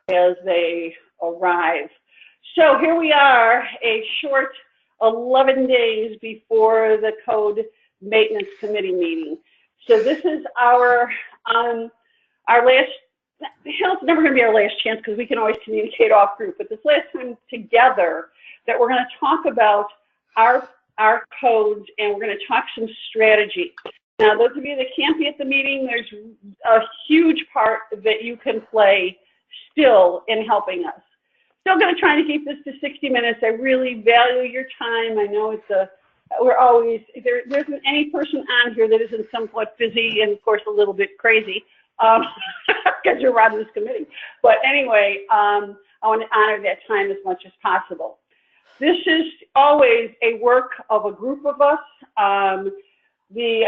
as they arrive. So here we are, a short 11 days before the Code Maintenance Committee meeting. So this is our last, it's never going to be our last chance because we can always communicate off group, but this last time together that we're going to talk about our codes and we're going to talk some strategy. Now, those of you that can't be at the meeting, there's a huge part that you can play still in helping us. Still going to try to keep this to 60 minutes. I really value your time. I know we're always, there isn't any person on here that isn't somewhat busy and, of course, a little bit crazy because you're running this committee. But anyway, I want to honor that time as much as possible. This is always a work of a group of us. I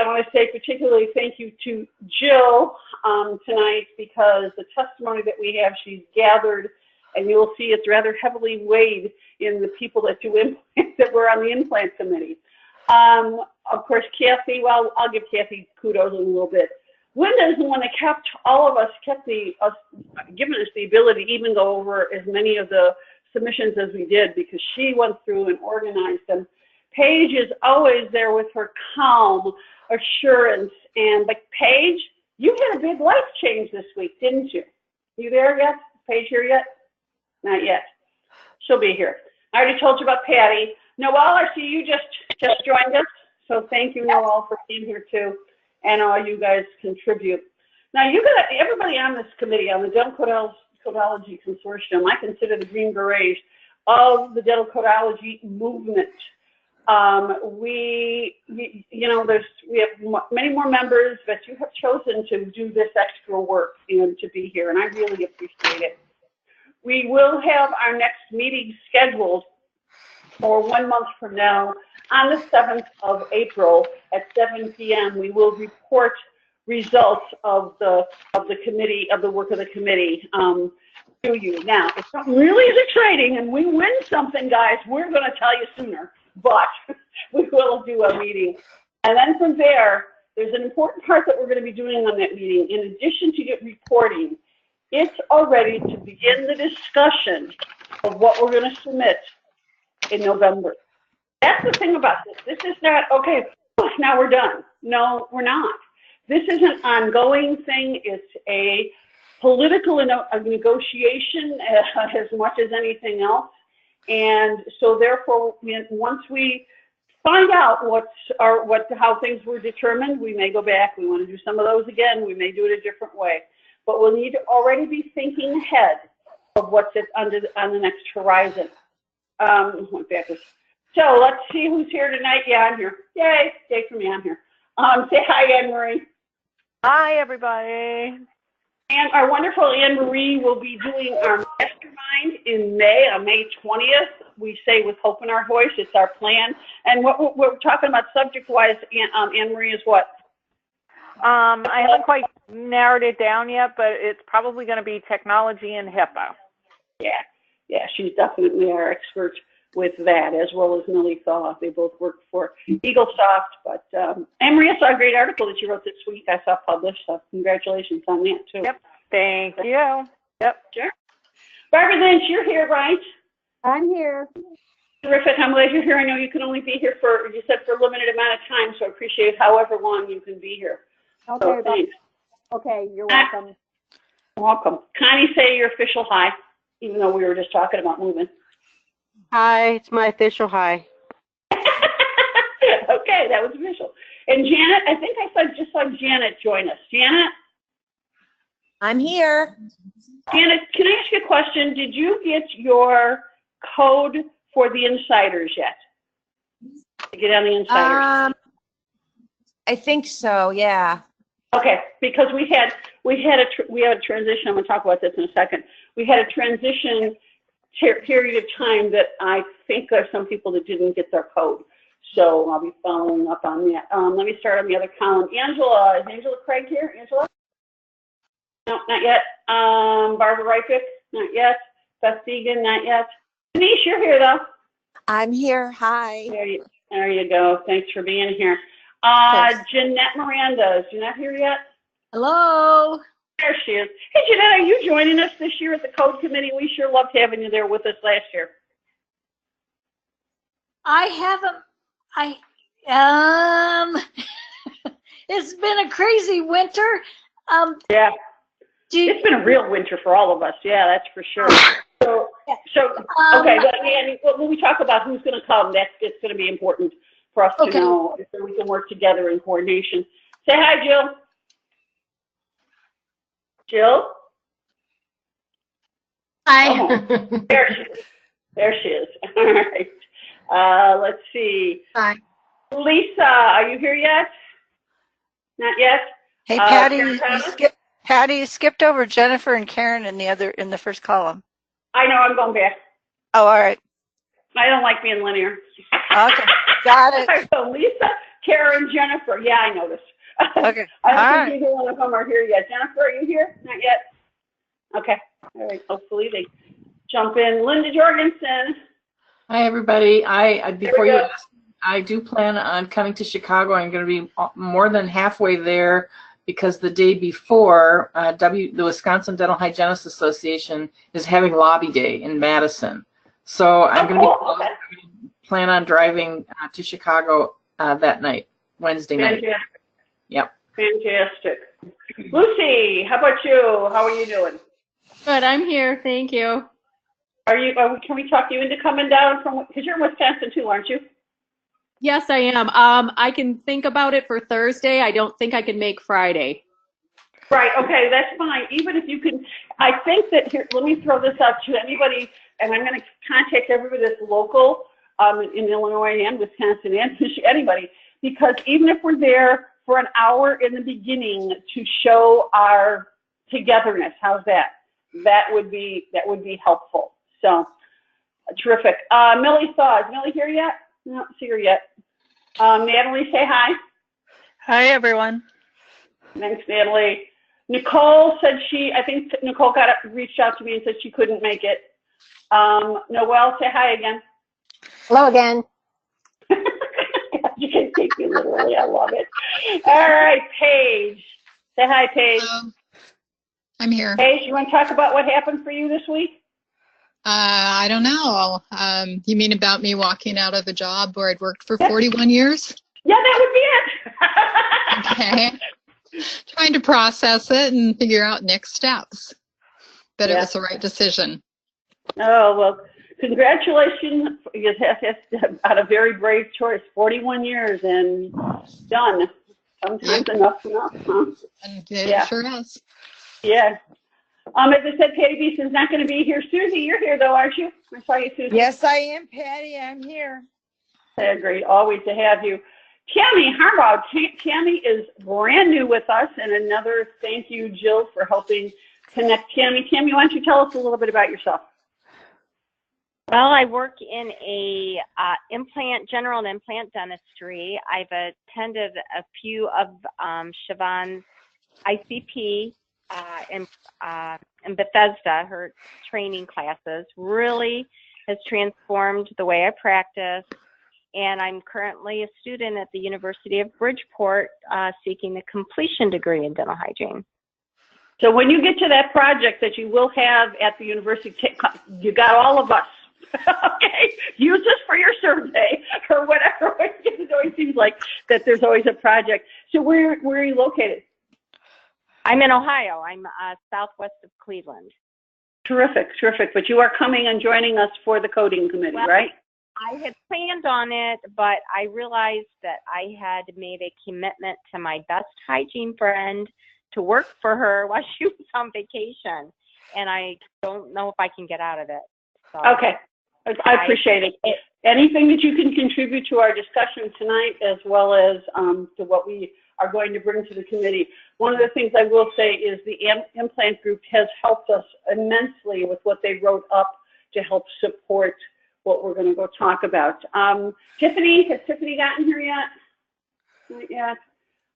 want to say particularly thank you to Jill tonight because the testimony that we have, she's gathered, and you'll see it's rather heavily weighed in the people that do implants that were on the implant committee. Of course, Kathy, well, I'll give Kathy kudos in a little bit. Linda is the one that kept all of us, given us the ability to even go over as many of the submissions as we did because she went through and organized them. Paige is always there with her calm assurance. And like Paige, you had a big life change this week, didn't you? You there yet? Paige here yet? Not yet. She'll be here. I already told you about Patty. Noel, I see you just joined us. So thank you, Noel, for being here too. And all you guys contribute. Now everybody on this committee, on the Dental Codology Consortium, I consider the Green Berets of the dental codology movement. We have many more members, but you have chosen to do this extra work and to be here, and I really appreciate it. We will have our next meeting scheduled for 1 month from now on the 7th of April at 7 p.m. We will report results of the committee, of the work of the committee to you. Now, if something really is exciting and we win something, guys, we're going to tell you sooner. But we will do a meeting. And then from there, there's an important part that we're going to be doing on that meeting. In addition to get reporting, it's already to begin the discussion of what we're going to submit in November. That's the thing about this. This is not, okay, now we're done. No, we're not. This is an ongoing thing. It's a political negotiation as much as anything else. And so therefore, once we find out how things were determined, we may go back. We want to do some of those again. We may do it a different way. But we'll need to already be thinking ahead of what's on the next horizon. So let's see who's here tonight. Yeah, I'm here. Yay, yay for me, I'm here. Say hi, Anne-Marie. Hi, everybody. And our wonderful Anne-Marie will be doing our mastermind in May, on May 20th. We say with hope in our voice, it's our plan. And what we're talking about subject-wise, Anne-Marie, is what? I haven't quite narrowed it down yet, but it's probably going to be technology and HIPAA. Yeah, she's definitely our expert with that, as well as Millie Thaw. They both work for EagleSoft. But Anne-Marie, I saw a great article that you wrote this week. I saw published, so congratulations on that, too. Yep, thank you. Yep. Sure. Barbara Lynch, you're here, right? I'm here. Terrific. I'm glad you're here. I know you can only be here for a limited amount of time, so I appreciate however long you can be here. Okay, so thanks. Okay, you're welcome. Welcome. Connie, say your official hi, even though we were just talking about moving. Hi, it's my official hi. Okay, that was official. And Janet, I think I just saw Janet join us. Janet? I'm here. Janet, can I ask you a question? Did you get your code for the insiders yet? To get on the insiders? I think so, yeah. Okay, because we had a transition. I'm going to talk about this in a second. We had a transition period of time that I think there's some people that didn't get their code. So I'll be following up on that. Let me start on the other column. Angela, is Angela Craig here? Angela? No, not yet. Barbara Reifik? Not yet. Beth Deegan? Not yet. Denise, you're here though. I'm here. Hi. There you go. Thanks for being here. Jeanette Miranda, is Jeanette here yet? Hello. There she is. Hey, Jeanette, are you joining us this year at the Code Committee? We sure loved having you there with us last year. I haven't, it's been a crazy winter. Yeah, Do you, it's been a real winter for all of us. Yeah, that's for sure. So okay, but Annie, when we talk about who's going to come, it's going to be important for us to Okay. know so we can work together in coordination. Say hi, Jill. Jill? Hi. There she is. There she is. All right. Let's see. Hi. Lisa, are you here yet? Not yet? Hey, Patty, Karen Thomas? you skipped over Jennifer and Karen in the first column. I know, I'm going back. Oh, all right. I don't like being linear. Okay, got it. So Lisa, Karen, Jennifer. Yeah, I noticed. Okay, I all don't right. think either one of them are here yet. Jennifer, are you here? Not yet? Okay. All right. Hopefully they jump in. Linda Jorgensen. Hi, everybody. Before we you go. ask, I do plan on coming to Chicago. I'm going to be more than halfway there because the day before, the Wisconsin Dental Hygienists Association is having Lobby Day in Madison. So I'm going to cool. Okay. plan on driving to Chicago that night, Wednesday night. Fantastic. Yep. Fantastic. Lucy, how about you? How are you doing? Good, I'm here. Thank you. Can we talk you into coming down because you're in Wisconsin too, aren't you? Yes, I am. I can think about it for Thursday. I don't think I can make Friday. Right, okay, that's fine. Even if you can, I think that here, let me throw this out to anybody, and I'm going to contact everybody that's local in Illinois and Wisconsin and anybody, because even if we're there for an hour in the beginning to show our togetherness, how's that? That would be helpful. So, terrific. Millie Saw, is Millie here yet? I don't see her yet. Natalie, say hi. Hi, everyone. Thanks, Natalie. Nicole said I think Nicole reached out to me and said she couldn't make it. Noelle, say hi again. Hello again. You can take me literally. I love it. All right, Paige. Say hi, Paige. I'm here. Paige, you want to talk about what happened for you this week? I don't know. You mean about me walking out of a job where I'd worked for 41 years? Yeah, that would be it. Okay. Trying to process it and figure out next steps. But Yeah. it was the right decision. Oh, well, congratulations. That's out a very brave choice. 41 years and done. Sometimes enough's enough, huh? And it Yeah. sure is. Yeah. As I said, Patty Beeson's not going to be here. Susie, you're here though, aren't you? I saw you, Susie. Yes, I am, Patty. I'm here. Great. Always to have you. Tammy Harbaugh. Tammy is brand new with us, and another thank you, Jill, for helping connect Tammy. Tammy, why don't you tell us a little bit about yourself? Well, I work in a general and implant dentistry. I've attended a few of Siobhan's ICP in Bethesda, her training classes. Really has transformed the way I practice. And I'm currently a student at the University of Bridgeport seeking a completion degree in dental hygiene. So when you get to that project that you will have at the university, you got all of us. Okay, use this for your survey or whatever. It always seems like that there's always a project. So where are you located? I'm in Ohio. I'm southwest of Cleveland. Terrific, terrific. But you are coming and joining us for the coding committee, Well, right? I had planned on it, but I realized that I had made a commitment to my best hygiene friend to work for her while she was on vacation, and I don't know if I can get out of it. So Okay, I appreciate it. Anything that you can contribute to our discussion tonight, as well as to what we are going to bring to the committee. One of the things I will say is the implant group has helped us immensely with what they wrote up to help support what we're going to go talk about. Tiffany, has Tiffany gotten here yet? Not yet.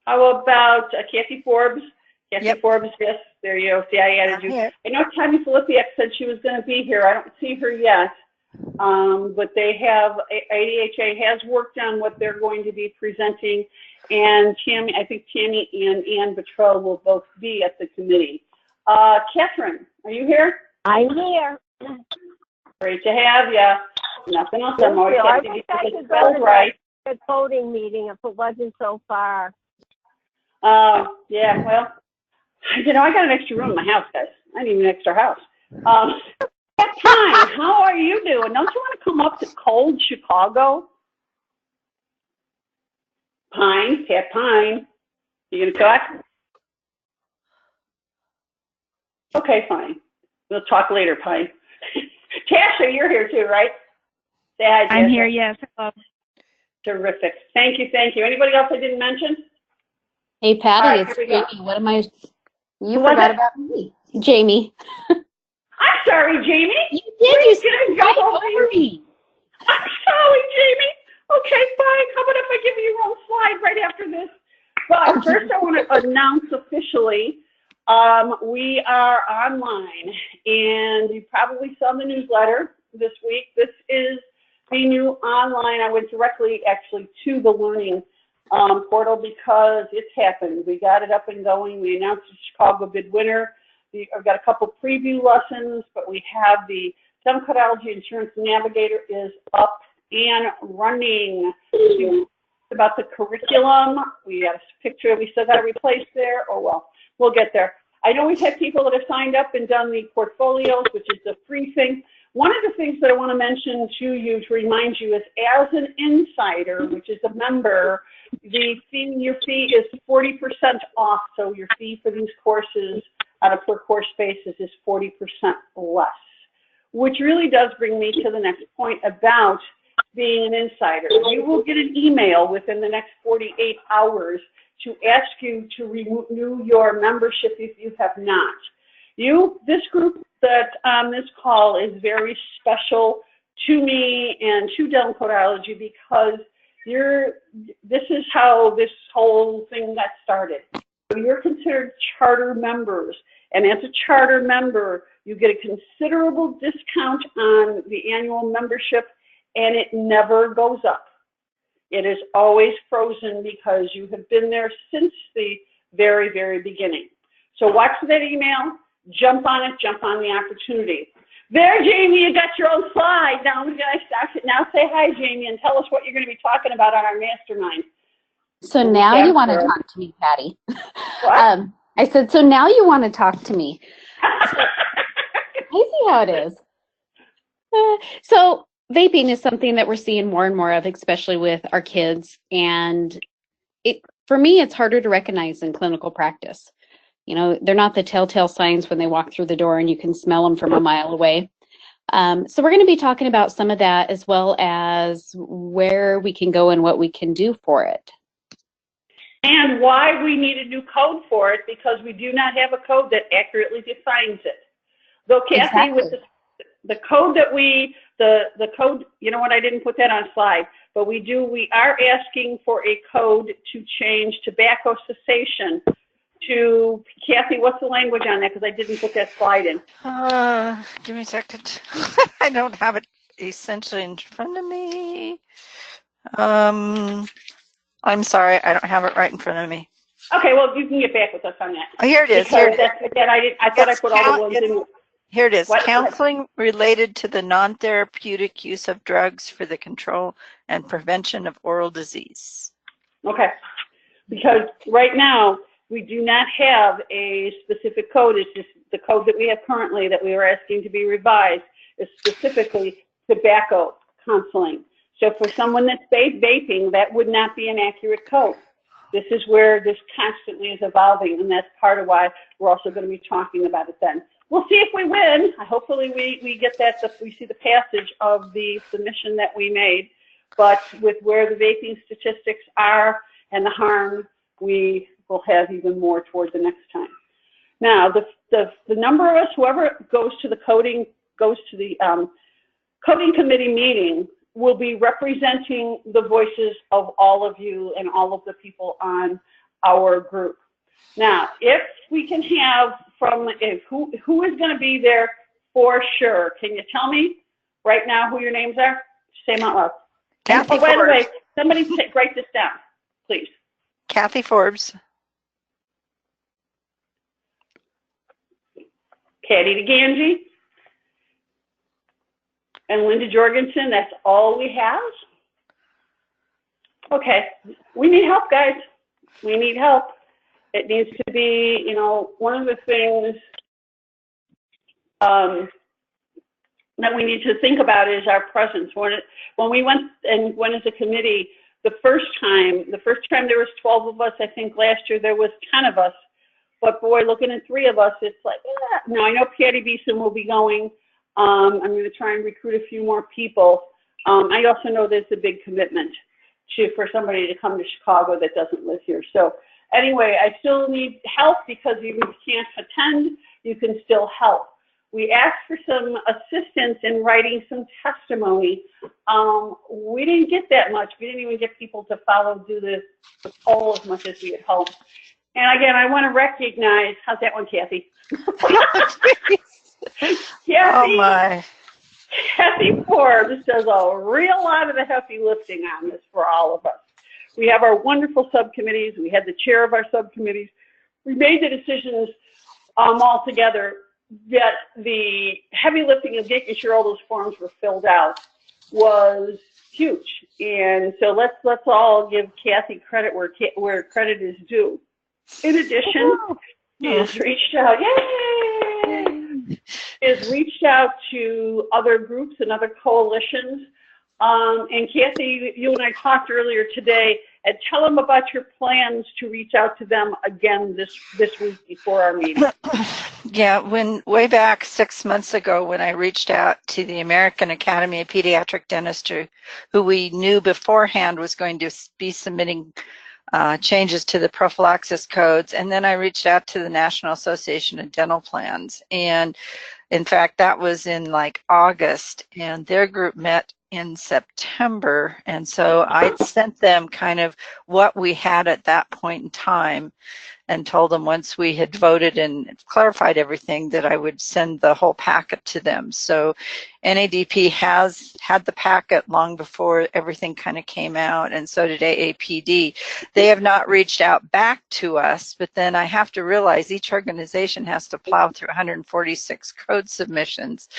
How about Kathy Forbes? Kathy Forbes, yes, there you go. See, I added you. I know Tammy Filipiak said she was going to be here. I don't see her yet. But they have, ADHA has worked on what they're going to be presenting. And Tammy, I think Tammy and Ann Betrell will both be at the committee. Catherine, are you here? I'm here. Great to have you. Nothing else. I'm always I happy wish to I get could spelled go to right. the coding meeting if it wasn't so far. Yeah, well, I got an extra room in my house, guys. I need an extra house. Pine, how are you doing? Don't you want to come up to cold Chicago? Pine, Cat Pine. You gonna talk? Okay, fine. We'll talk later, Pine. Tasha, you're here too, right? Say hi, Tasha. I'm here, yes. Hello. Terrific. Thank you, thank you. Anybody else I didn't mention? Hey, All Patty, right, it's here we go. Jamie. What am I? You Who was forgot it? about me. Jamie. I'm sorry, Jamie. You did. You didn't skipped right jump over me. I'm sorry, Jamie. Okay, fine. How about if I give you your own slide right after this? But first, I want to announce officially we are online, and you probably saw the newsletter this week. This is the new online. I went directly, actually, to the learning portal because it's happened. We got it up and going. We announced the Chicago bid winner. I've got a couple preview lessons, but we have the STEM Codology Insurance Navigator is up and running. About the curriculum, we got a picture we still got to replace there. Oh well, we'll get there. I know we've had people that have signed up and done the portfolios, which is the free thing. One of the things that I want to mention to you to remind you is as an insider, which is a member, your fee is 40% off. So your fee for these courses on a per course basis is 40% less, which really does bring me to the next point about being an insider. You will get an email within the next 48 hours to ask you to renew your membership if you have not. This group that on this call is very special to me and to Dental Codology because this is how this whole thing got started. You're considered charter members, and as a charter member, you get a considerable discount on the annual membership, and it never goes up. It is always frozen because you have been there since the very, very beginning. So watch that email, jump on it, jump on the opportunity. There, Jamie, you got your own slide. Now say hi, Jamie, and tell us what you're going to be talking about on our mastermind. So now you want to talk to me, Patty. What? I said, so now you want to talk to me. I see how it is. So vaping is something that we're seeing more and more of, especially with our kids. And for me, it's harder to recognize in clinical practice. You know, they're not the telltale signs when they walk through the door and you can smell them from a mile away. So we're going to be talking about some of that as well as where we can go and what we can do for it. And why we need a new code for it, because we do not have a code that accurately defines it. Though, Kathy, with the code that the code, you know what, I didn't put that on slide, but we are asking for a code to change tobacco cessation to, Kathy, what's the language on that? Because I didn't put that slide in. Give me a second. I don't have it essentially in front of me. I'm sorry, I don't have it right in front of me. Okay, well, you can get back with us on that. Oh, here it is. Because I thought I put all the ones in. Here it is. What? Counseling related to the non-therapeutic use of drugs for the control and prevention of oral disease. Okay, because right now we do not have a specific code. It's just the code that we have currently that we are asking to be revised is specifically tobacco counseling. So for someone that's vaping, that would not be an accurate code. This is where this constantly is evolving, and that's part of why we're also going to be talking about it then. We'll see if we win. Hopefully we get that, we see the passage of the submission that we made. But with where the vaping statistics are and the harm, we will have even more toward the next time. Now, the number of us, whoever goes to the coding committee meeting, will be representing the voices of all of you and all of the people on our group. Now, if we can have who is going to be there for sure? Can you tell me right now who your names are? Say them out loud. Kathy by the Forbes. way, somebody write this down, please. Kathy Forbes. Patty DeGangi, and Linda Jorgensen. That's all we have. Okay, we need help, guys. We need help. It needs to be, you know, one of the things that we need to think about is our presence. When we went as a committee, the first time there was 12 of us. I think last year there was 10 of us. But boy, looking at 3 of us, it's like, no, I know Patty Beeson will be going. I'm going to try and recruit a few more people. I also know there's a big commitment for somebody to come to Chicago that doesn't live here. So anyway, I still need help because even if you can't attend, you can still help. We asked for some assistance in writing some testimony. We didn't get that much. We didn't even get people to do the poll as much as we had hoped. And again, I want to recognize, how's that one, Kathy? Kathy, oh my. Kathy Forbes does a real lot of the heavy lifting on this for all of us. We have our wonderful subcommittees. We had the chair of our subcommittees. We made the decisions all together, yet the heavy lifting of making sure all those forms were filled out was huge. And so let's all give Kathy credit where credit is due. In addition, she's reached out, is reached out to other groups and other coalitions. And Kathy, you and I talked earlier today, and tell them about your plans to reach out to them again this week before our meeting. Yeah, way back 6 months ago when I reached out to the American Academy of Pediatric Dentistry, who we knew beforehand was going to be submitting changes to the prophylaxis codes, and then I reached out to the National Association of Dental Plans, and in fact that was in like August, and their group met in September, and so I sent them kind of what we had at that point in time and told them once we had voted and clarified everything that I would send the whole packet to them. So NADP has had the packet long before everything kind of came out, and so did AAPD. They have not reached out back to us, but then I have to realize each organization has to plow through 146 code submissions,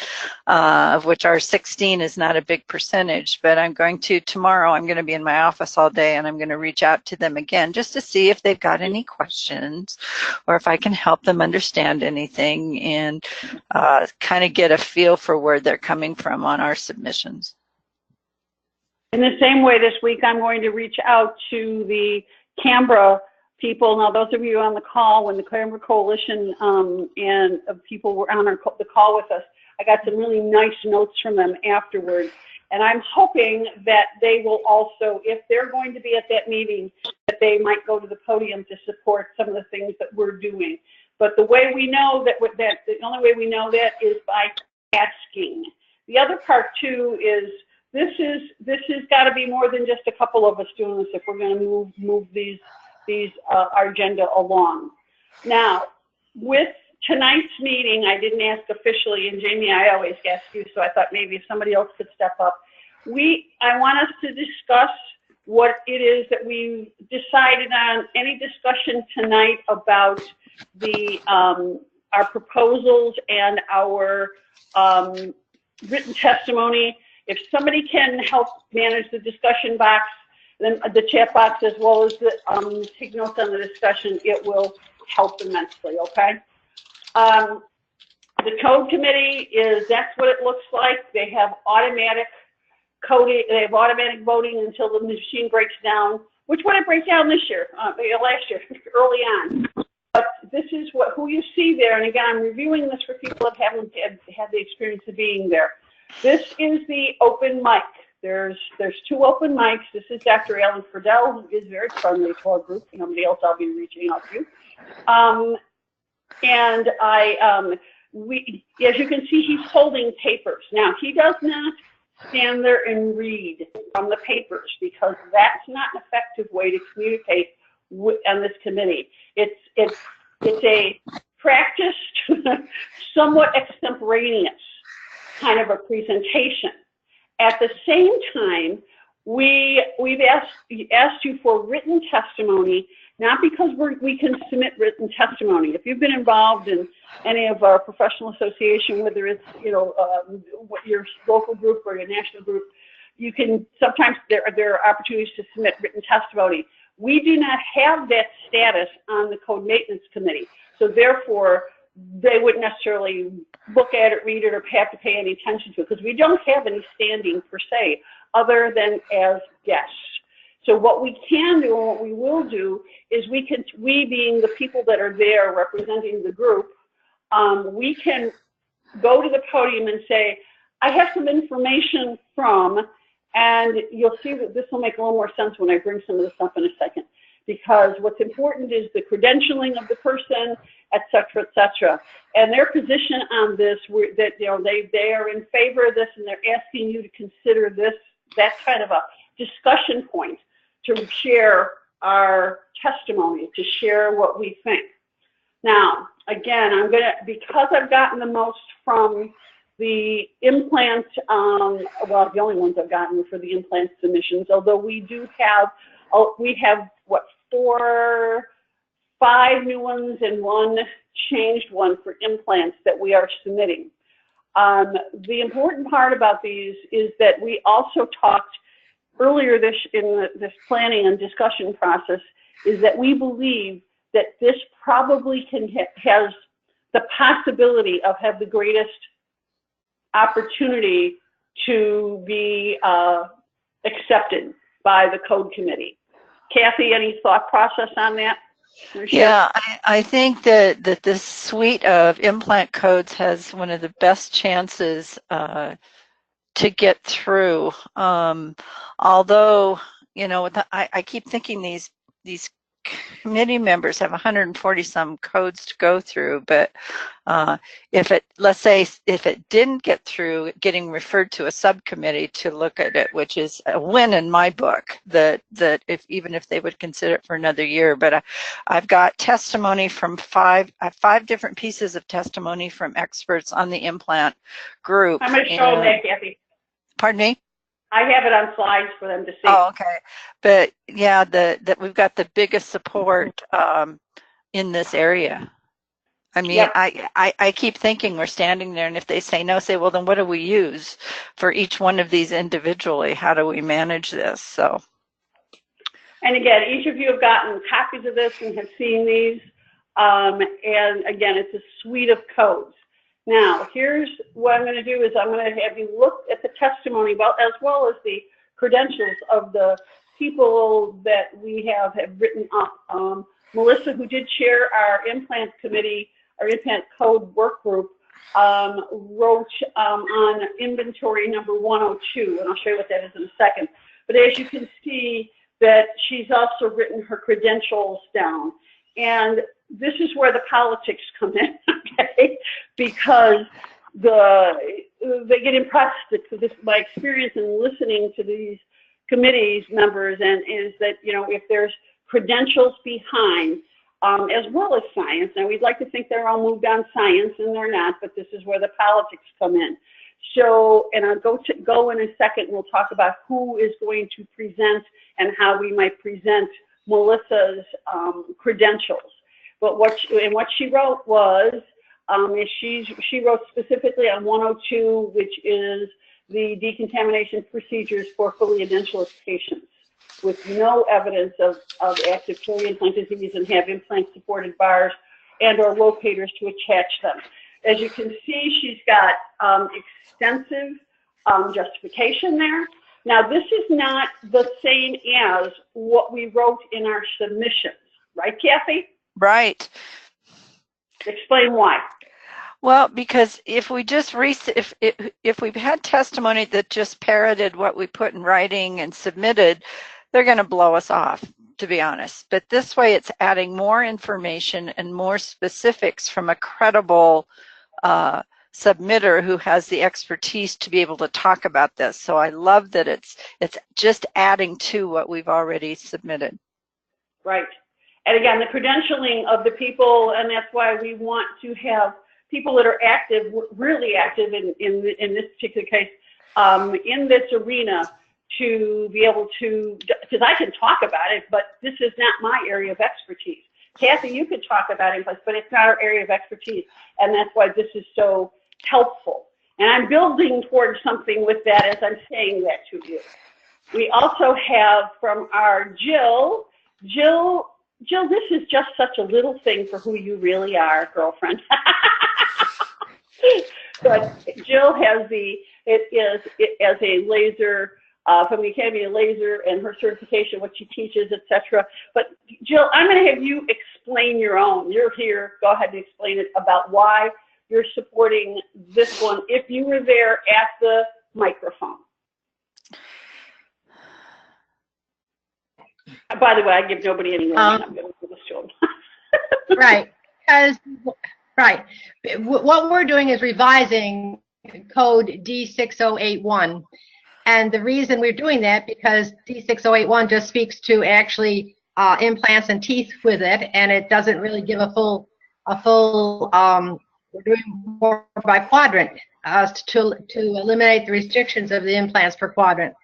of which our 16 is not a big percentage, but tomorrow I'm going to be in my office all day, and I'm going to reach out to them again just to see if they've got any questions or if I can help them understand anything and kind of get a feel for where they're coming from on our submissions. In the same way, this week I'm going to reach out to the Canberra people. Now, those of you on the call, when the Canberra Coalition and people were on the call with us, I got some really nice notes from them afterwards. And I'm hoping that they will also, if they're going to be at that meeting, that they might go to the podium to support some of the things that we're doing. But the way we know the only way we know that is by asking. The other part too is this has got to be more than just a couple of us doing this if we're going to move our agenda along. Now, with tonight's meeting, I didn't ask officially, and Jamie, I always ask you, so I thought maybe if somebody else could step up. I want us to discuss what it is that we decided on. Any discussion tonight about our proposals and our written testimony. If somebody can help manage the discussion box, then the chat box, as well as take notes on the discussion, it will help immensely, okay? The code committee that's what it looks like. They have automatic coding, they have automatic voting until the machine breaks down, which would it break down this year, last year, early on. But this is who you see there, and again, I'm reviewing this for people that haven't had the experience of being there. This is the open mic. There's 2 open mics. This is Dr. Alan Friedel, who is very friendly to our group. Nobody else I'll be reaching out to. And as you can see, he's holding papers. Now, he does not stand there and read from the papers because that's not an effective way to communicate on this committee. It's a practiced, somewhat extemporaneous kind of a presentation. At the same time, we've asked you for written testimony not because we can submit written testimony. If you've been involved in any of our professional association, whether it's, your local group or your national group, you can, sometimes there are opportunities to submit written testimony. We do not have that status on the Code Maintenance Committee. So therefore, they wouldn't necessarily look at it, read it, or have to pay any attention to it, because we don't have any standing per se, other than as guests. So what we can do and what we will do is we being the people that are there representing the group, we can go to the podium and say, I have some information from, and you'll see that this will make a little more sense when I bring some of the stuff in a second, because what's important is the credentialing of the person, et cetera, and their position on this, that they are in favor of this, and they're asking you to consider this, that kind of a discussion point to share our testimony, to share what we think. Now, again, because I've gotten the most from the implant, well, the only ones I've gotten were for the implant submissions, although we do have, what, 5 new ones and 1 changed one for implants that we are submitting. The important part about these is that we also talked earlier in this planning and discussion process, is that we believe that this probably has the possibility of have the greatest opportunity to be accepted by the Code Committee. Kathy, any thought process on that? Yeah, I think that this suite of implant codes has one of the best chances to get through. Although, I keep thinking these committee members have 140 some codes to go through, but let's say if it didn't get through, getting referred to a subcommittee to look at it, which is a win in my book, that even if they would consider it for another year. But I've got testimony from 5 different pieces of testimony from experts on the implant group. I'm going to show them that, Kathy. Pardon me? I have it on slides for them to see. Oh, okay. But yeah, that we've got the biggest support in this area. I mean, yep. I keep thinking we're standing there, and if they say no, say, well, then what do we use for each one of these individually? How do we manage this? So. And again, each of you have gotten copies of this and have seen these. And again, it's a suite of codes. Now, here's what I'm going to do is I'm going to have you look at the testimony as well as the credentials of the people that we have written up. Melissa, who did chair our implant committee, our implant code work group, wrote on inventory number 102, and I'll show you what that is in a second. But as you can see, that she's also written her credentials down. And this is where the politics come in, okay? Because they get impressed. My experience in listening to these committees members is that, if there's credentials behind, as well as science, and we'd like to think they're all moved on science, and they're not, but this is where the politics come in. So, and I'll go in a second, and we'll talk about who is going to present and how we might present Melissa's credentials. But what she wrote was, she wrote specifically on 102, which is the decontamination procedures for fully edentulous patients with no evidence of active peri-implant disease and have implant-supported bars and or locators to attach them. As you can see, she's got extensive justification there. Now, this is not the same as what we wrote in our submissions, right, Kathy? Right. Explain why. Well, because if we just if we've had testimony that just parroted what we put in writing and submitted, they're going to blow us off, to be honest. But this way, it's adding more information and more specifics from a credible submitter who has the expertise to be able to talk about this. So I love that it's just adding to what we've already submitted. Right. And again, the credentialing of the people, and that's why we want to have people that are active, really active in this particular case, in this arena, to be able to, because I can talk about it, but this is not my area of expertise. Kathy, you could talk about it, but it's not our area of expertise, and that's why this is so helpful. And I'm building towards something with that as I'm saying that to you. We also have from our Jill, this is just such a little thing for who you really are, girlfriend. But Jill has as a laser, from the Academy of Laser and her certification, what she teaches, etc. But Jill, I'm going to have you explain your own. You're here. Go ahead and explain it about why you're supporting this one if you were there at the microphone. By the way, I give nobody any warning. I'm going to do this to them. Right. Right. What we're doing is revising code D6081. And the reason we're doing that, because D6081 just speaks to actually implants and teeth with it, and it doesn't really give a full we're doing more by quadrant to eliminate the restrictions of the implants per quadrant.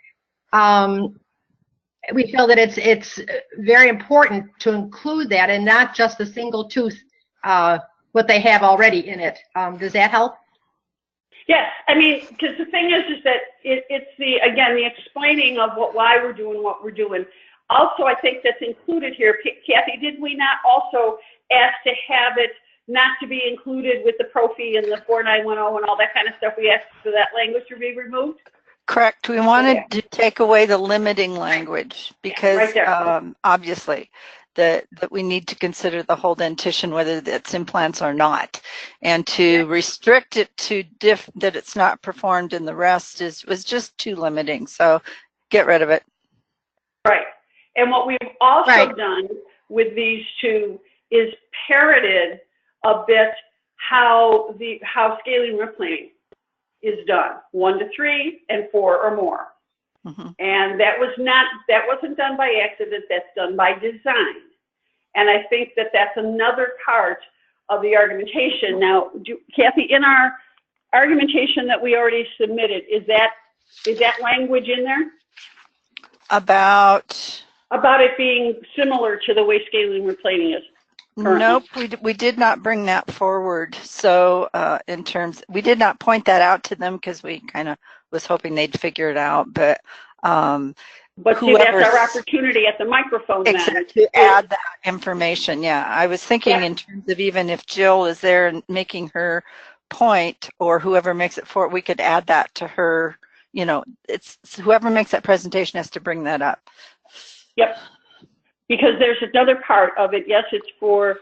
We feel that it's very important to include that and not just the single tooth, what they have already in it. Does that help? Yes, I mean, because the thing is that it's the explaining of why we're doing what we're doing. Also, I think that's included here. Kathy, did we not also ask to have it not to be included with the Profi and the 4910 and all that kind of stuff? We asked for that language to be removed? Correct. We wanted to take away the limiting language because obviously that we need to consider the whole dentition, whether it's implants or not, and to restrict it to that it's not performed in the rest was just too limiting. So get rid of it. Right. And what we've also done with these two is parroted a bit how scaling replaning is done, 1 to 3 and 4 or more. Mm-hmm. And that wasn't done by accident, that's done by design. And I think that that's another part of the argumentation. Now, Kathy, in our argumentation that we already submitted, is that language in there? About it being similar to the way scaling replaning is currently? Nope, we did not bring that forward. So we did not point that out to them because we kind of was hoping they'd figure it out. But see, that's our opportunity at the microphone then. To add that information. Yeah, I was thinking in terms of even if Jill is there and making her point, or whoever makes it for it, we could add that to her. You know, it's whoever makes that presentation has to bring that up. Yep. Because there's another part of it. Yes, it's for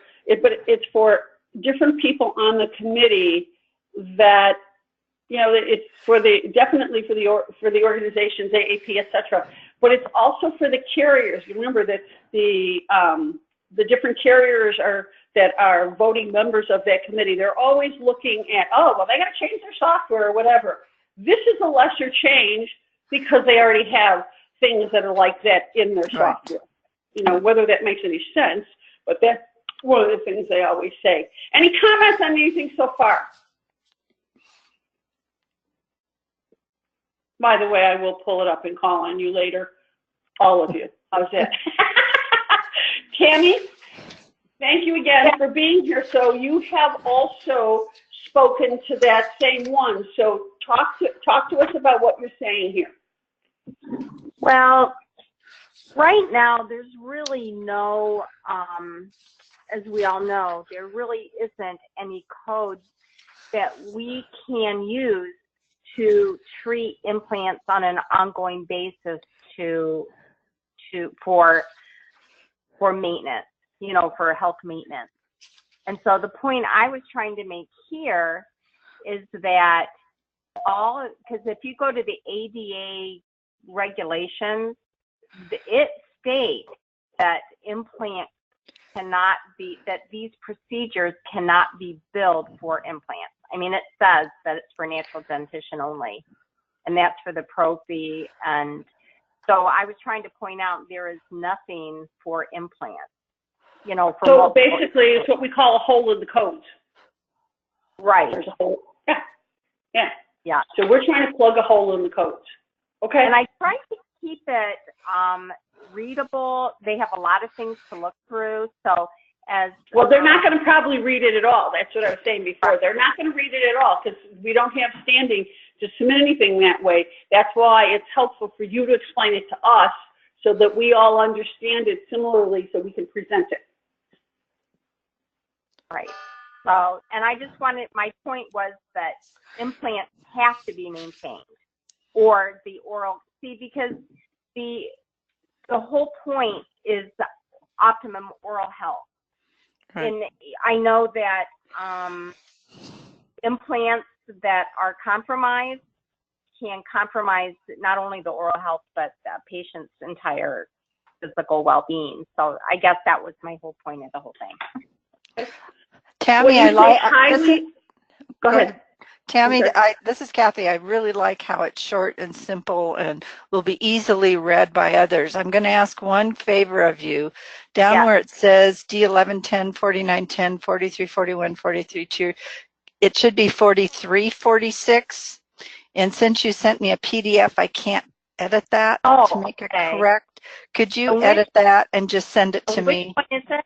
different people on the committee that, you know, it's definitely for the organizations, AAP, etc. But it's also for the carriers. You remember that the different carriers that are voting members of that committee. They're always looking at, they got to change their software or whatever. This is a lesser change because they already have things that are like that in their software. You know, whether that makes any sense, but that's one of the things they always say. Any comments on anything so far? By the way, I will pull it up and call on you later, all of you. How's that? Tammy, thank you again for being here. So you have also spoken to that same one. So talk to us about what you're saying here. Well, right now, there's really no, as we all know, there really isn't any code that we can use to treat implants on an ongoing basis for maintenance, you know, for health maintenance. And so the point I was trying to make here is that because if you go to the ADA regulations, it states that these procedures cannot be billed for implants. I mean, it says that it's for natural dentition only, and that's for the Profi. And so I was trying to point out there is nothing for implants. You know, so basically, it's what we call a hole in the codes. Right. There's a hole. Yeah. So we're trying to plug a hole in the codes. Okay. And I tried to it readable. They have a lot of things to look through. So as well, they're not going to probably read it at all. That's what I was saying before. They're not going to read it at all because we don't have standing to submit anything that way. That's why it's helpful for you to explain it to us so that we all understand it similarly so we can present it. Right. So, and I just wanted, my point was that implants have to be maintained, or the oral, see, because the whole point is optimum oral health. Right. And I know that implants that are compromised can compromise not only the oral health, but the patient's entire physical well-being. So I guess that was my whole point of the whole thing. Tammy, I like. Go ahead. Tammy, Okay. this is Kathy. I really like how it's short and simple and will be easily read by others. I'm going to ask one favor of you. Down where it says D11, 10, 49, 10, 43, 41, 43, 2, it should be 43, 46. And since you sent me a PDF, I can't edit that to make it correct. Could you edit that and just send it to me? Which one is it?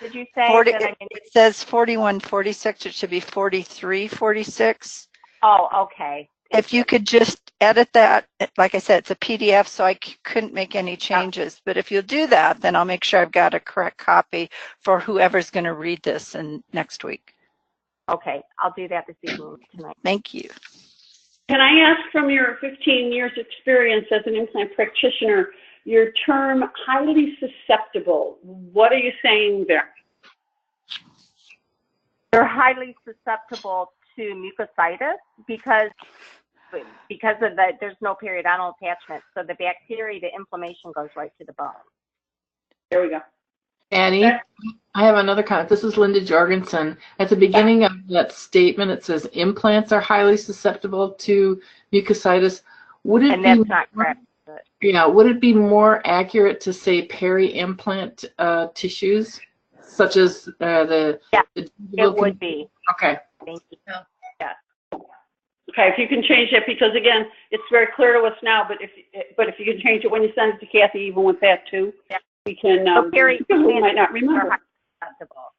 Did you say 40, that it says 41, 46. It should be 43, 46. Oh, okay. If you could just edit that, like I said, it's a PDF, so I couldn't make any changes. But if you'll do that, then I'll make sure I've got a correct copy for whoever's going to read this next week. Okay, I'll do that this evening tonight. Thank you. Can I ask, from your 15 years experience as an implant practitioner, your term highly susceptible, what are you saying there? They're highly susceptible to mucositis because of there's no periodontal attachment. So the bacteria, the inflammation goes right to the bone. There we go. Annie, I have another comment. This is Linda Jorgensen. At the beginning of that statement, it says implants are highly susceptible to mucositis. Would it and that's not correct. Yeah, would it be more accurate to say peri-implant tissues, such as the? Yeah, it would be. Okay. Thank you. Yeah. Okay, if you can change it, because again, it's very clear to us now. But if you can change it when you send it to Kathy, even with that too, yeah. We can. Because we might not remember.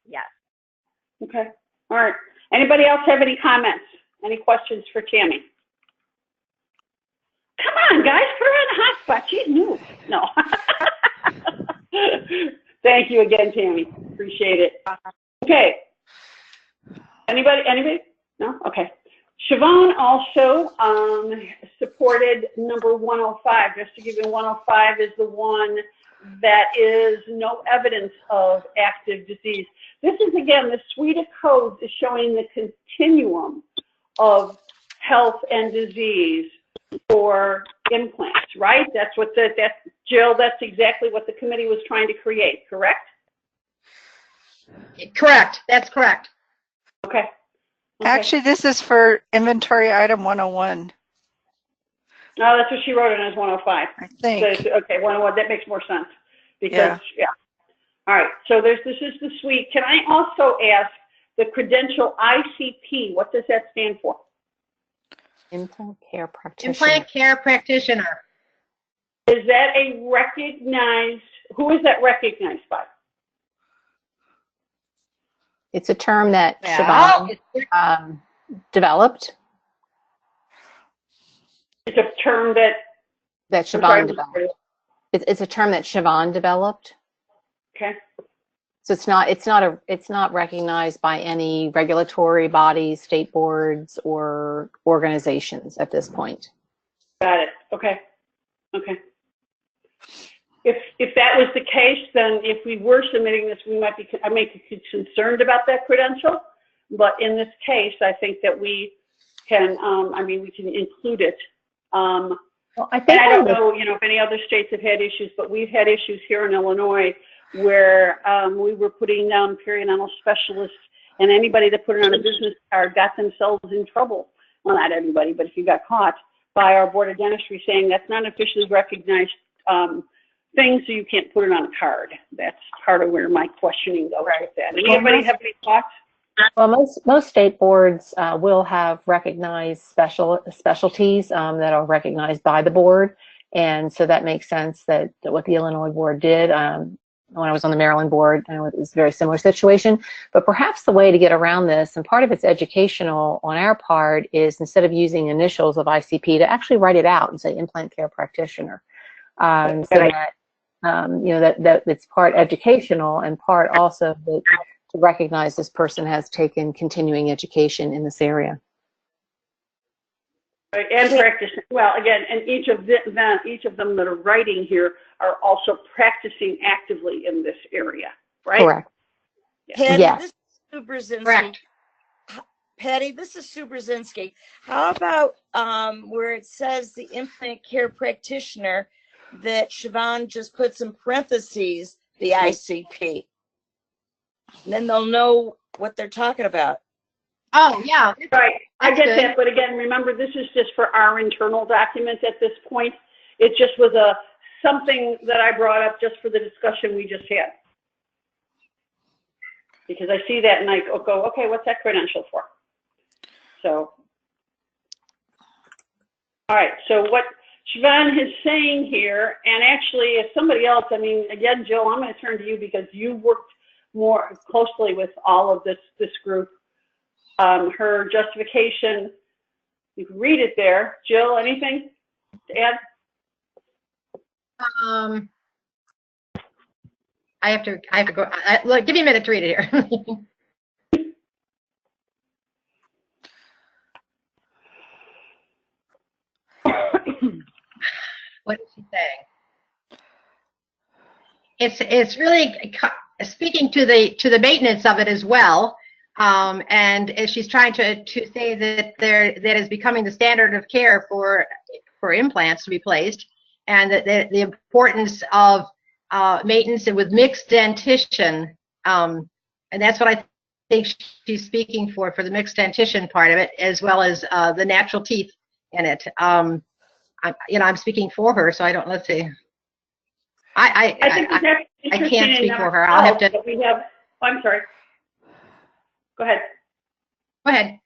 Yes. Okay. All right. Anybody else have any comments? Any questions for Tammy? Come on, guys, put her on the hot spot. She's new. No. Thank you again, Tammy. Appreciate it. Okay. Anybody? No? Okay. Siobhan also supported number 105. Just to give you, 105 is the one that is no evidence of active disease. This is, again, the suite of codes is showing the continuum of health and disease for implants, right? That's what Jill, that's exactly what the committee was trying to create, correct? Correct. That's correct. Okay. Actually, this is for inventory item 101. No, that's what she wrote in as 105. I think. So, okay, 101, that makes more sense. Because, yeah. All right, so this is the suite. Can I also ask the credential ICP, what does that stand for? Implant care practitioner. Implant care practitioner. Is that a recognized, who is that recognized by? It's a term that Siobhan developed. It's a term that Siobhan developed. It's a term that Siobhan developed. Okay. So it's not recognized by any regulatory bodies, state boards, or organizations at this point. Got it. Okay. Okay. If that was the case, then if we were submitting this, I might be concerned about that credential. But in this case, I think that we can. We can include it. Well, I don't know, if any other states have had issues, but we've had issues here in Illinois where we were putting down periodontal specialists, and anybody that put it on a business card got themselves in trouble. Well, not everybody, but if you got caught by our Board of Dentistry saying that's not officially recognized thing, so you can't put it on a card. That's part of where my questioning goes with that. Anybody have any thoughts? Well, most state boards will have recognized specialties that are recognized by the board, And so that makes sense that what the Illinois board did. When I was on the Maryland board, it was a very similar situation. But perhaps the way to get around this, and part of it's educational on our part, is instead of using initials of ICP, to actually write it out and say implant care practitioner. So that, that it's part educational and part also that to recognize this person has taken continuing education in this area. Right, and practice. Well, again, and each of them that are writing here are also practicing actively in this area, right? Correct. Patty, Yes. this is Sue Brzezinski. Correct. Patty, this is Sue Brzezinski. How about where it says the implant care practitioner, that Siobhan just puts in parentheses the ICP? And then they'll know what they're talking about. Oh, yeah. Right, I get good. that, but again, remember, this is just for our internal documents at this point. It just was something that I brought up just for the discussion we just had. Because I see that and I go, okay, what's that credential for? So, all right, so what Siobhan is saying here, and actually if somebody else, I mean, again, Jill, I'm going to turn to you because you worked more closely with all of this group. Her justification, you can read it there. Jill, anything to add? I have to go. Look, give me a minute to read it here. What is she saying? It's really speaking to the maintenance of it as well. And she's trying to say that that is becoming the standard of care for implants to be placed, and that the importance of maintenance and with mixed dentition, and that's what I think she's speaking for the mixed dentition part of it, as well as the natural teeth in it. I'm speaking for her, so I don't. Let's see. I can't speak for her. I'll have to. I'm sorry. Go ahead. Go ahead.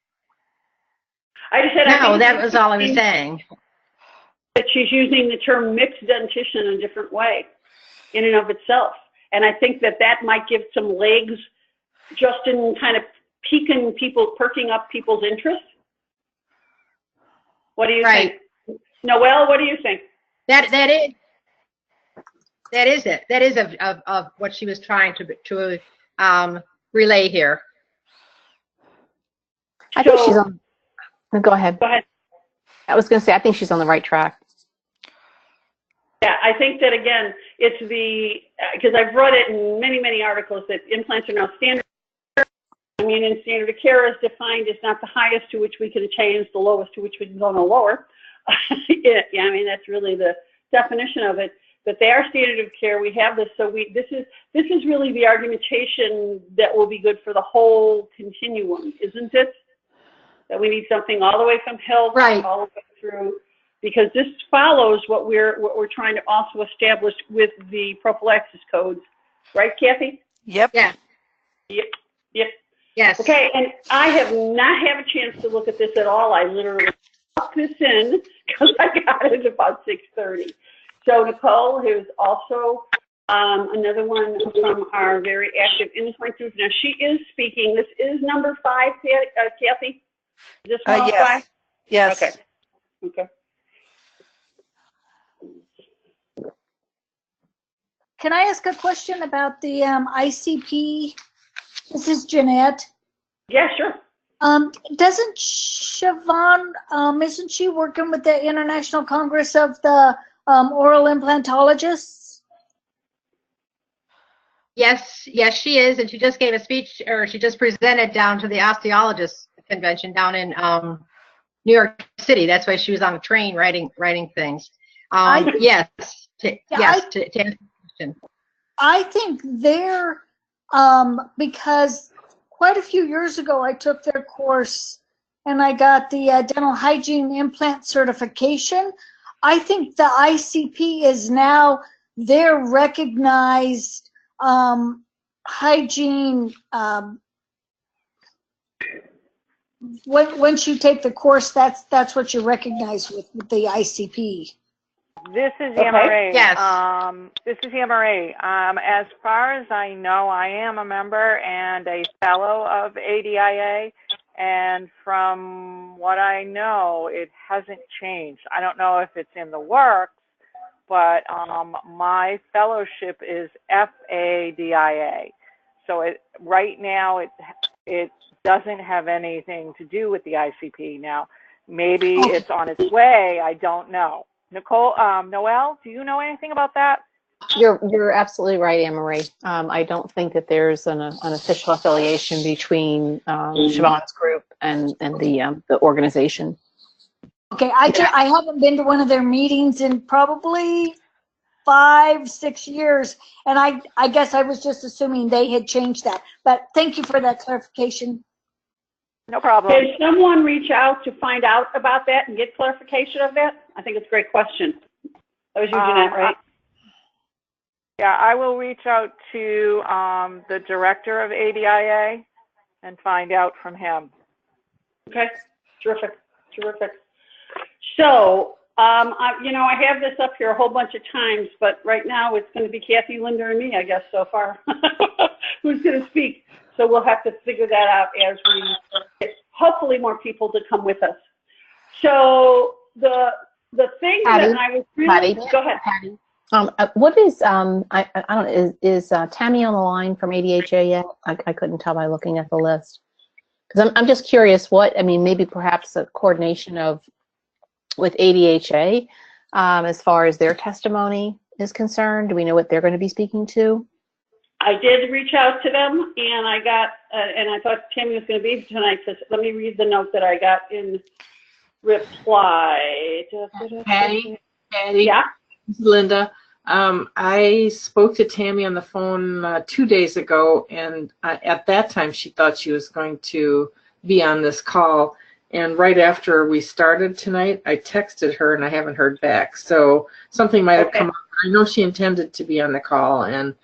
I just said. No, that was all I was saying. That she's using the term mixed dentition in a different way, in and of itself, and I think that might give some legs, just in kind of perking up people's interest. What do you think, Noelle? What do you think? That is it. That is of what she was trying to relay here. I think she's on. Go ahead. Go ahead. I was going to say, I think she's on the right track. Yeah, I think that again, it's because I've read it in many articles that implants are now standard. I mean, in standard of care is defined as not the highest to which we can attain, it's the lowest to which we can go no lower. Yeah, I mean, that's really the definition of it. But they are standard of care. We have this, so this is really the argumentation that will be good for the whole continuum, isn't it? That we need something all the way from health, all the way through, because this follows what we're trying to also establish with the prophylaxis codes, right, Kathy? Yep. Yeah. Yep. Yes. Okay, and I have not had a chance to look at this at all. I literally put this in because I got it about 6:30. So Nicole, who's also another one from our very active implant group. Now she is speaking. This is number 5, Kathy. Is this one yes. 5? Yes. Okay. Can I ask a question about the ICP? This is Jeanette. Yeah, sure. Doesn't Siobhan, isn't she working with the International Congress of the Oral Implantologists? Yes, she is, and she just gave a speech, or she just presented down to the osteologists convention down in New York City. That's why she was on the train writing things. Yes, to answer the question. I think they're because quite a few years ago I took their course and I got the dental hygiene implant certification. I think the ICP is now their recognized hygiene. Once you take the course, that's what you recognize with the ICP. This is Okay. Anne Marie. Yes. This is Anne Marie. As far as I know, I am a member and a fellow of ADIA, and from what I know, it hasn't changed. I don't know if it's in the works, but my fellowship is FADIA. So right now it doesn't have anything to do with the ICP. Now, maybe it's on its way. I don't know. Noelle, do you know anything about that? You're absolutely right, Anne Marie. I don't think that there's an official affiliation between Siobhan's group and the organization. Okay, I haven't been to one of their meetings in probably 5-6 years, and I guess I was just assuming they had changed that. But thank you for that clarification. No problem. Did someone reach out to find out about that and get clarification of that? I think it's a great question. That was you, Jeanette, right? Yeah, I will reach out to the director of ADIA and find out from him. Okay, terrific, terrific. So, I have this up here a whole bunch of times, but right now it's going to be Kathy, Linda, and me, I guess, so far. Who's going to speak? So we'll have to figure that out as we get hopefully more people to come with us. So the thing Patty, that I was really Patty, go ahead. Patty. What is I don't is Tammy on the line from ADHA yet? I couldn't tell by looking at the list. Because I'm just curious maybe perhaps a coordination with ADHA as far as their testimony is concerned. Do we know what they're going to be speaking to? I did reach out to them, and I got, and I thought Tammy was going to be here tonight. So let me read the note that I got in reply. Patty, yeah, Linda. I spoke to Tammy on the phone 2 days ago, and at that time she thought she was going to be on this call. And right after we started tonight, I texted her, and I haven't heard back. So something might have come up. I know she intended to be on the call, and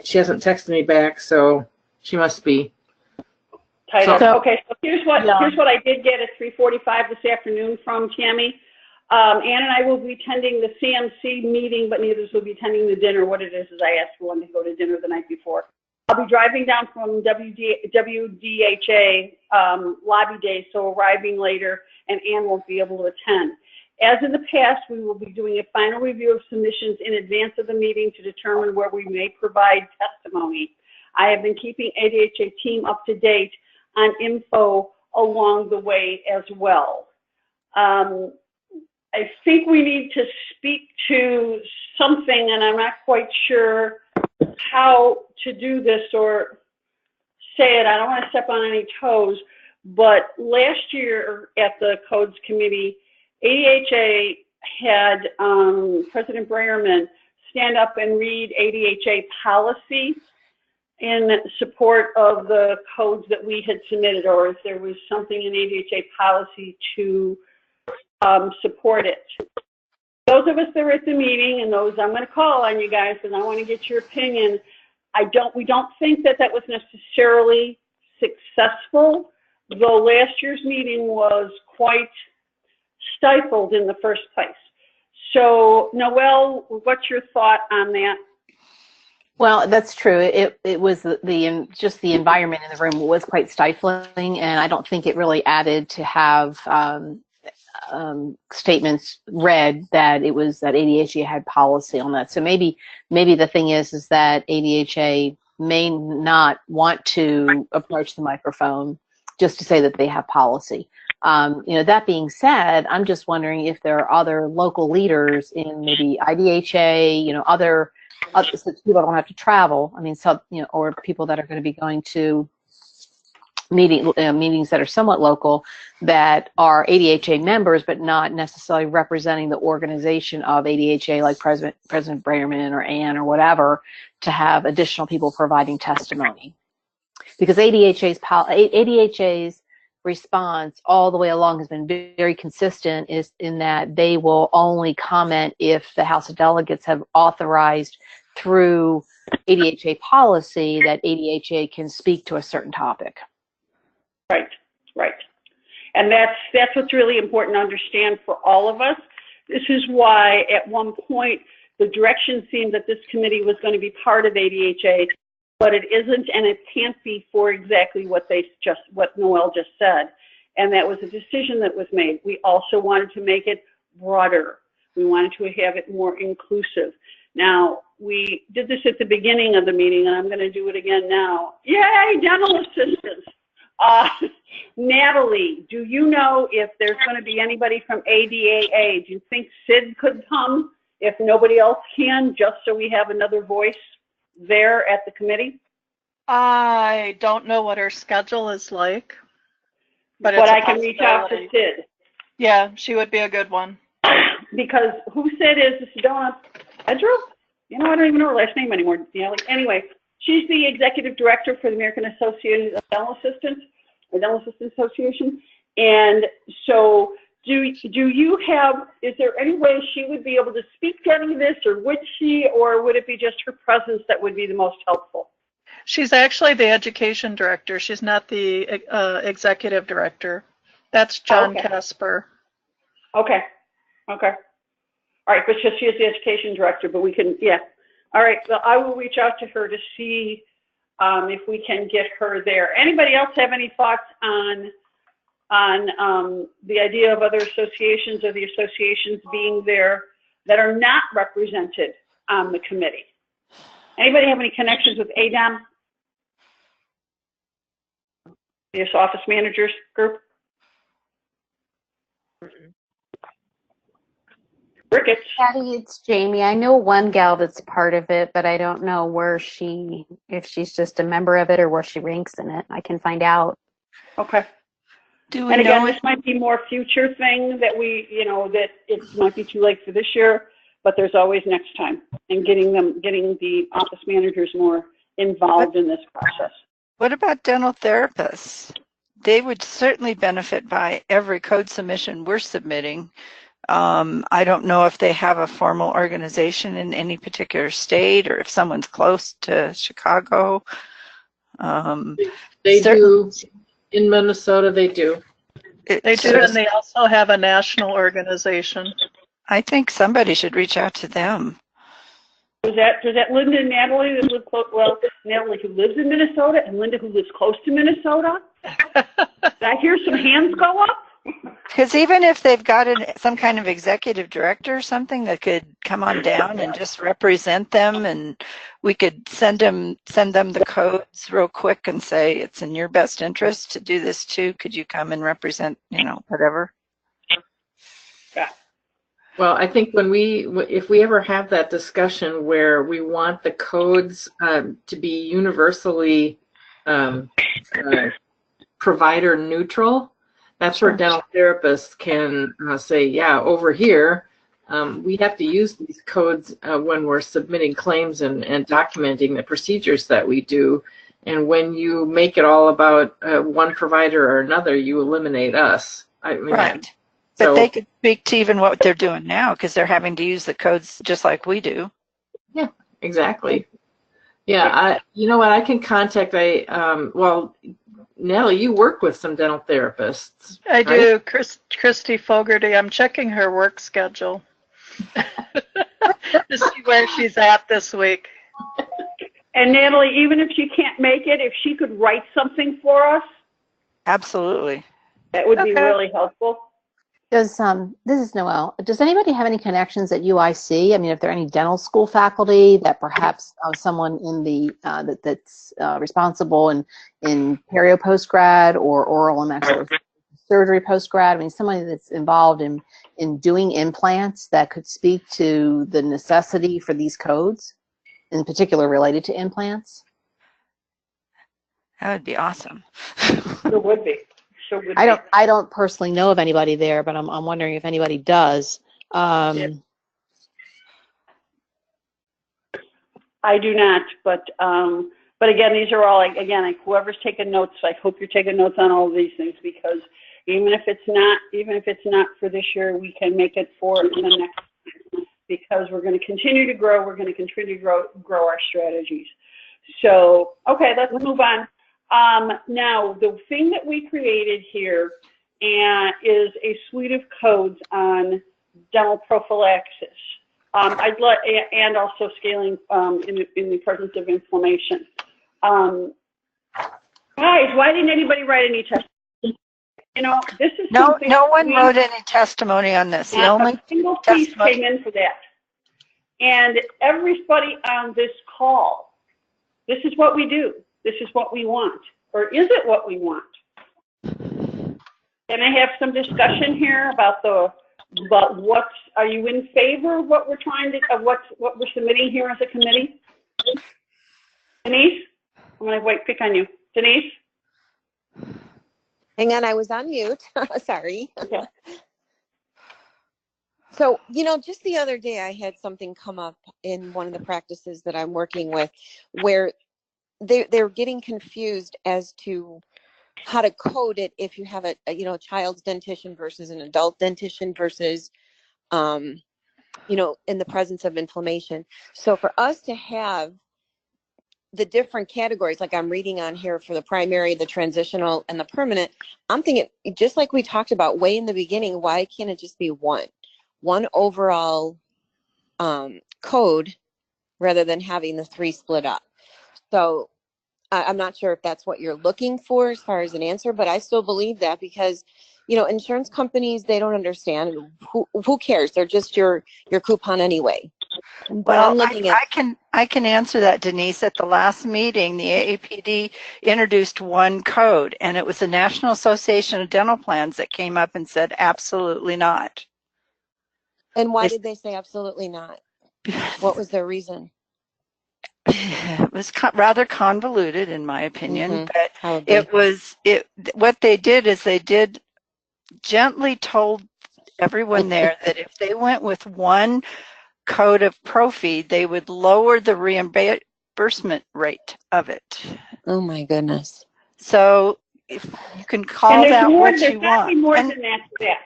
she hasn't texted me back, so she must be. Okay, so here's what I did get at 3:45 this afternoon from Tammy. Ann and I will be attending the CMC meeting, but neither will be attending the dinner. What it is I asked for one to go to dinner the night before. I'll be driving down from WDHA lobby day, so arriving later, and Ann won't be able to attend. As in the past, we will be doing a final review of submissions in advance of the meeting to determine where we may provide testimony. I have been keeping ADHA team up to date on info along the way as well. I think we need to speak to something, and I'm not quite sure how to do this or say it. I don't want to step on any toes, but last year at the Codes Committee, ADHA had President Breyerman stand up and read ADHA policy in support of the codes that we had submitted, or if there was something in ADHA policy to support it. Those of us that were at the meeting, and those I'm going to call on you guys because I want to get your opinion. We don't think that was necessarily successful, though last year's meeting was quite stifled in the first place. So, Noelle, what's your thought on that? Well, that's true. It was just the environment in the room was quite stifling, and I don't think it really added to have statements read that it was that ADHA had policy on that. So maybe the thing is that ADHA may not want to approach the microphone just to say that they have policy. That being said, I'm just wondering if there are other local leaders in maybe IDHA, other so people don't have to travel. Or people that are going to be going to meetings that are somewhat local that are ADHA members, but not necessarily representing the organization of ADHA, like President Breyerman or Ann or whatever, to have additional people providing testimony. Because ADHA's response all the way along has been very consistent, is in that they will only comment if the House of Delegates have authorized through ADHA policy that ADHA can speak to a certain topic. Right. And that's what's really important to understand for all of us. This is why at one point the direction seemed that this committee was going to be part of ADHA, but it isn't, and it can't be for exactly what Noelle just said. And that was a decision that was made. We also wanted to make it broader. We wanted to have it more inclusive. Now, we did this at the beginning of the meeting, and I'm going to do it again now. Yay, dental assistants. Natalie, do you know if there's going to be anybody from ADAA? Do you think Sid could come if nobody else can, just so we have another voice there at the committee? I don't know what her schedule is like. But I can reach out to Sid. Yeah, she would be a good one. Because who Sid is, the Sedona Pedro? You know, I don't even know her last name anymore. Anyway, she's the executive director for the American Association of Dental Assistants, or Dental Assistants Association. And so do you have, is there any way she would be able to speak to any of this, or would she, or would it be just her presence that would be the most helpful? She's actually the education director. She's not the executive director. That's John Casper. Okay. Okay. All right, but she is the education director, but we can, yeah. All right, well, I will reach out to her to see if we can get her there. Anybody else have any thoughts on the idea of other associations or the associations being there that are not represented on the committee? Anybody have any connections with ADAM? This office managers group? Ricketts. Patty, it's Jamie. I know one gal that's part of it, but I don't know if she's just a member of it or where she ranks in it. I can find out. Okay. And again, this might be more future thing that that it might be too late for this year, but there's always next time, and getting the office managers more involved in this process. What about dental therapists? They would certainly benefit by every code submission we're submitting. I don't know if they have a formal organization in any particular state, or if someone's close to Chicago. They do. In Minnesota, they do. They do, and they also have a national organization. I think somebody should reach out to them. Was that Linda and Natalie that live close? Well, Natalie who lives in Minnesota, and Linda who lives close to Minnesota. Did I hear some hands go up? Because even if they've got some kind of executive director or something that could come on down and just represent them, and we could send them the codes real quick and say, it's in your best interest to do this too. Could you come and represent, whatever? Yeah. Well, I think if we ever have that discussion where we want the codes to be universally provider neutral, that's where dental therapists can say, yeah, over here, we have to use these codes when we're submitting claims and documenting the procedures that we do. And when you make it all about one provider or another, you eliminate us. Right. But they could speak to even what they're doing now, because they're having to use the codes just like we do. Yeah, exactly. Yeah, you know what? I can contact Natalie, you work with some dental therapists. I do. Christy Fogarty. I'm checking her work schedule to see where she's at this week. And Natalie, even if she can't make it, if she could write something for us, absolutely, that would be really helpful. This is Noelle. Does anybody have any connections at UIC? I mean, if there are any dental school faculty that perhaps someone in the that's responsible in perio postgrad or oral and maxillary surgery postgrad. I mean, somebody that's involved in doing implants that could speak to the necessity for these codes, in particular related to implants. That would be awesome. It would be. I don't personally know of anybody there, but I'm wondering if anybody does. I do not, but again, these are all like whoever's taking notes. I hope you're taking notes on all of these things, because even if it's not for this year, we can make it for the next, because we're going to continue to grow. We're going to continue to grow our strategies. So okay, let's move on. Now, the thing that we created here is a suite of codes on dental prophylaxis. I'd like, and also scaling in the presence of inflammation. Guys, why didn't anybody write any testimony? You know, this is no one wrote any testimony on this. The only a single piece came in for that. And everybody on this call, this is what we do. This is what we want. Or is it what we want? Can I have some discussion here about what, are you in favor of what we're trying to, of what we're submitting here as a committee? Denise? I'm going to pick on you. Denise? Hang on, I was on mute. Sorry. Okay. So, you know, just the other day I had something come up in one of the practices that I'm working with where they're getting confused as to how to code it if you have a child's dentition versus an adult dentition versus, in the presence of inflammation. So for us to have the different categories, like I'm reading on here for the primary, the transitional, and the permanent, I'm thinking, just like we talked about way in the beginning, why can't it just be one overall code rather than having the three split up? So I'm not sure if that's what you're looking for as far as an answer, but I still believe that because, insurance companies, they don't understand. Who cares? They're just your coupon anyway. But well, I'm looking at. I can answer that, Denise. At the last meeting, the AAPD introduced one code, and it was the National Association of Dental Plans that came up and said absolutely not. And why did they say absolutely not? What was their reason? It was rather convoluted, in my opinion, but Probably. what they did is they did gently told everyone there that if they went with one code of Profi, they would lower the reimbursement rate of it. Oh my goodness. So if you can call that what you There's got to be want. more than that to that.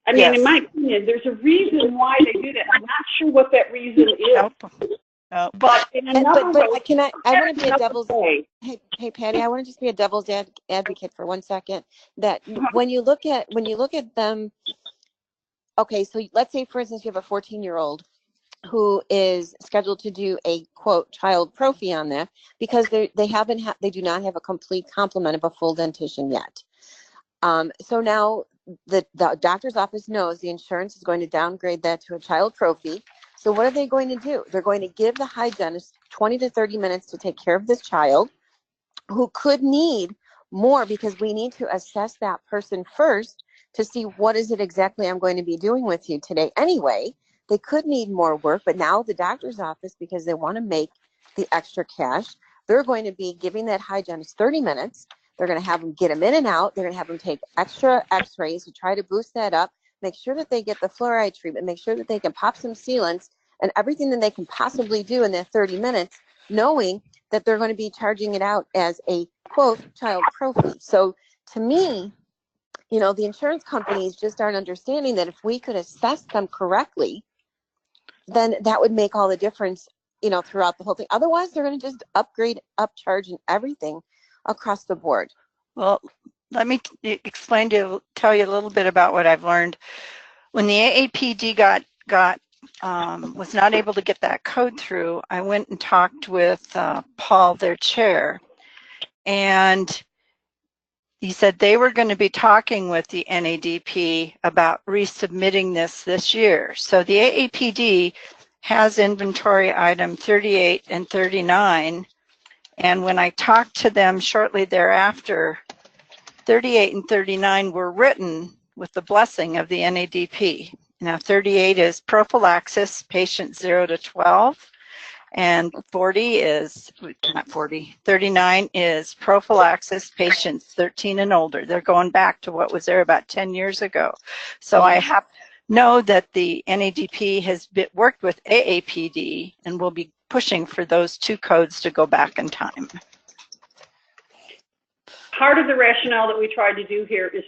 I mean, in my opinion, there's a reason why they do that. I'm not sure what that reason is. But in another way, I want to be a devil's. Hey, Patty, I want to just be a devil's advocate for 1 second. That when you look at them, okay, so let's say, for instance, you have a 14-year-old who is scheduled to do a quote child Profi on that because they do not have a complete complement of a full dentition yet. So now the doctor's office knows the insurance is going to downgrade that to a child Profi. So what are they going to do? They're going to give the hygienist 20 to 30 minutes to take care of this child who could need more because we need to assess that person first to see what is it exactly I'm going to be doing with you today. Anyway, they could need more work, but now the doctor's office, because they want to make the extra cash, they're going to be giving that hygienist 30 minutes. They're going to have them get them in and out. They're going to have them take extra x-rays to try to boost that up, make sure that they get the fluoride treatment, make sure that they can pop some sealants and everything that they can possibly do in that 30 minutes, knowing that they're going to be charging it out as a, quote, child Profi. So to me, the insurance companies just aren't understanding that if we could assess them correctly, then that would make all the difference, throughout the whole thing. Otherwise, they're going to just upcharge and everything across the board. Well, let me tell you a little bit about what I've learned. When the AAPD was not able to get that code through, I went and talked with Paul, their chair, and he said they were going to be talking with the NADP about resubmitting this year. So the AAPD has inventory item 38 and 39, and when I talked to them shortly thereafter, 38 and 39 were written with the blessing of the NADP. Now 38 is prophylaxis, patients 0 to 12, and 39 is prophylaxis, patients 13 and older. They're going back to what was there about 10 years ago. So I know that the NADP has worked with AAPD and will be pushing for those two codes to go back in time. Part of the rationale that we tried to do here is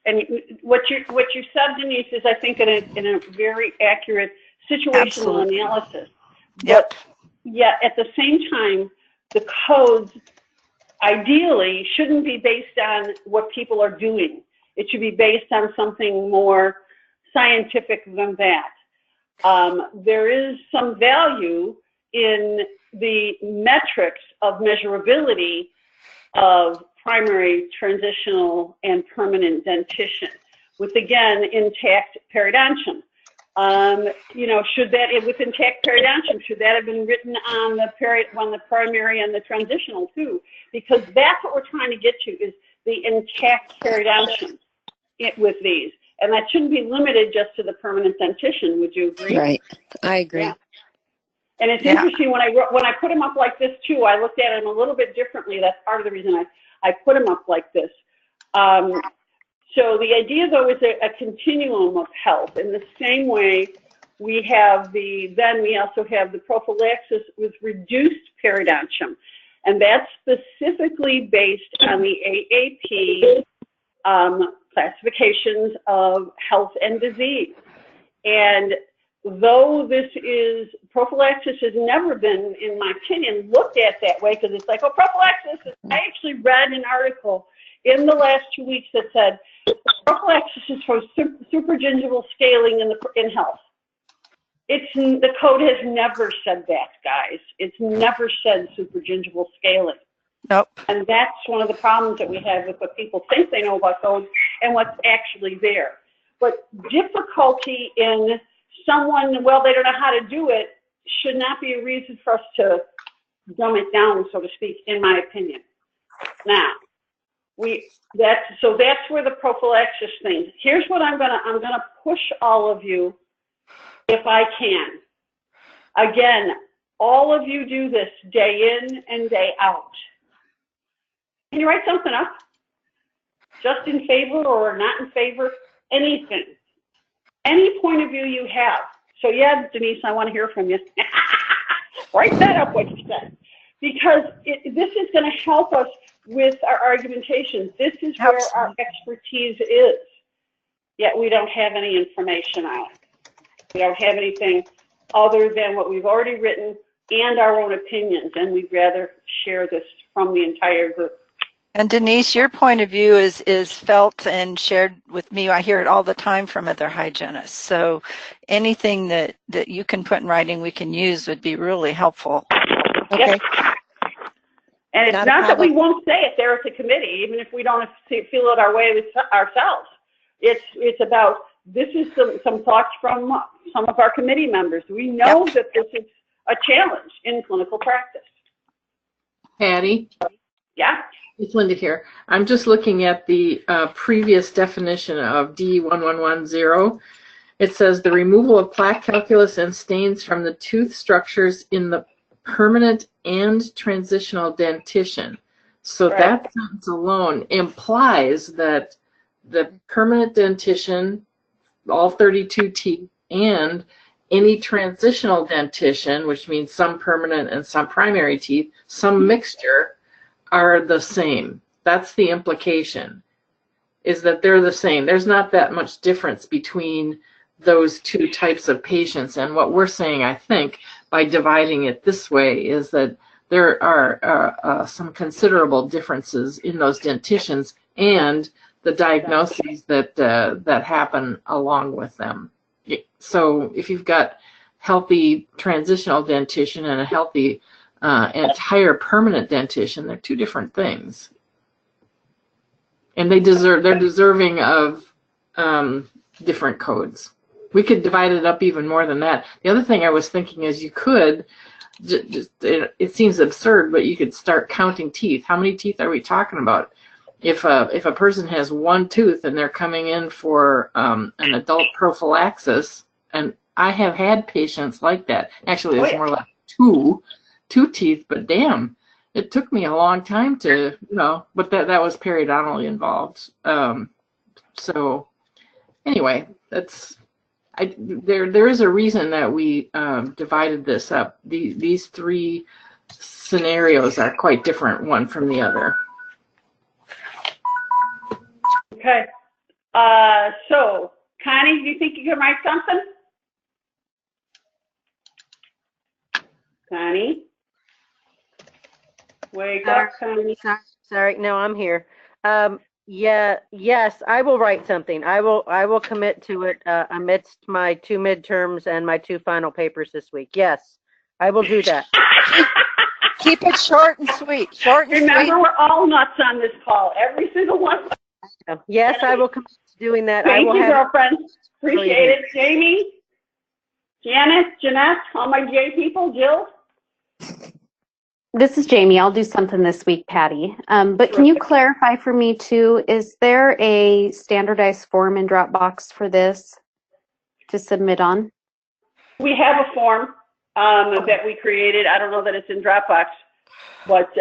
and what you said, Denise, is I think in a very accurate situational analysis. Yep. But yet at the same time, the codes ideally shouldn't be based on what people are doing. It should be based on something more scientific than that. There is some value in the metrics of measurability of primary, transitional, and permanent dentition, with, again, intact periodontium. You know, should that, with intact periodontium, should that have been written on the primary and the transitional too? Because that's what we're trying to get to, is the intact periodontium with these. And that shouldn't be limited just to the permanent dentition. Would you agree? Right. I agree. Yeah. And it's interesting, when I put them up like this too, I looked at them a little bit differently. That's part of the reason I put them up like this. So the idea, though, is a continuum of health. In the same way, we have we also have the prophylaxis with reduced periodontium. And that's specifically based on the AAP classifications of health and disease. And though prophylaxis has never been, in my opinion, looked at that way, because it's like, oh, prophylaxis. I actually read an article in the last 2 weeks that said prophylaxis is for supragingival scaling in health. The code has never said that, guys. It's never said supragingival scaling. Nope. And that's one of the problems that we have with what people think they know about codes and what's actually there. But difficulty in someone, well, they don't know how to do it, should not be a reason for us to dumb it down, so to speak, in my opinion. Now, that's where the prophylaxis thing. Here's what I'm gonna push all of you, if I can. Again, all of you do this day in and day out. Can you write something up? Just in favor or not in favor? Anything. Any point of view you have. So yeah, Denise, I want to hear from you. Write that up, what you said. Because this is going to help us with our argumentation. This is where our expertise is. Yet we don't have any information on it. We don't have anything other than what we've already written and our own opinions, and we'd rather share this from the entire group. And Denise, your point of view is felt and shared with me. I hear it all the time from other hygienists. So anything that you can put in writing we can use would be really helpful. Okay. Yep. And it's not that we won't say it there at the committee, even if we don't feel it our way with ourselves. It's about, this is some thoughts from some of our committee members. We know that this is a challenge in clinical practice. Patty? Yeah? It's Linda here. I'm just looking at the previous definition of D1110. It says the removal of plaque calculus and stains from the tooth structures in the permanent and transitional dentition. So that sentence alone implies that the permanent dentition, all 32 teeth, and any transitional dentition, which means some permanent and some primary teeth, some mixture, are the same. That's the implication, is that they're the same. There's not that much difference between those two types of patients. And what we're saying, I think, by dividing it this way, is that there are some considerable differences in those dentitions and the diagnoses that happen along with them. So if you've got healthy transitional dentition and a healthy entire permanent dentition, they're two different things, and they're deserving of different codes. We could divide it up even more than that. The other thing I was thinking is you could it seems absurd, but you could start counting teeth. How many teeth are we talking about? If a person has one tooth and they're coming in for an adult prophylaxis, and I have had patients like that. Actually, it's more like two teeth, but damn, it took me a long time to, but that was periodontally involved. So anyway, there is a reason that we divided this up. These three scenarios are quite different, one from the other. Okay. So, Connie, do you think you can write something? Connie? Wake up, Connie. Sorry, no, I'm here. Yes, I will write something. I will commit to it amidst my 2 midterms and my 2 final papers this week. Yes, I will do that. Keep it short and sweet. Short and Remember, sweet. we're all nuts on this call. Every single one. Yes, I will commit to doing that. I Thank will you, have girlfriend. Appreciate it. Jamie, Janet, Jeanette, all my J people, Jill. This is Jamie. I'll do something this week, Patty. But can you clarify for me too, is there a standardized form in Dropbox for this to submit on? We have a form that we created. I don't know that it's in Dropbox, but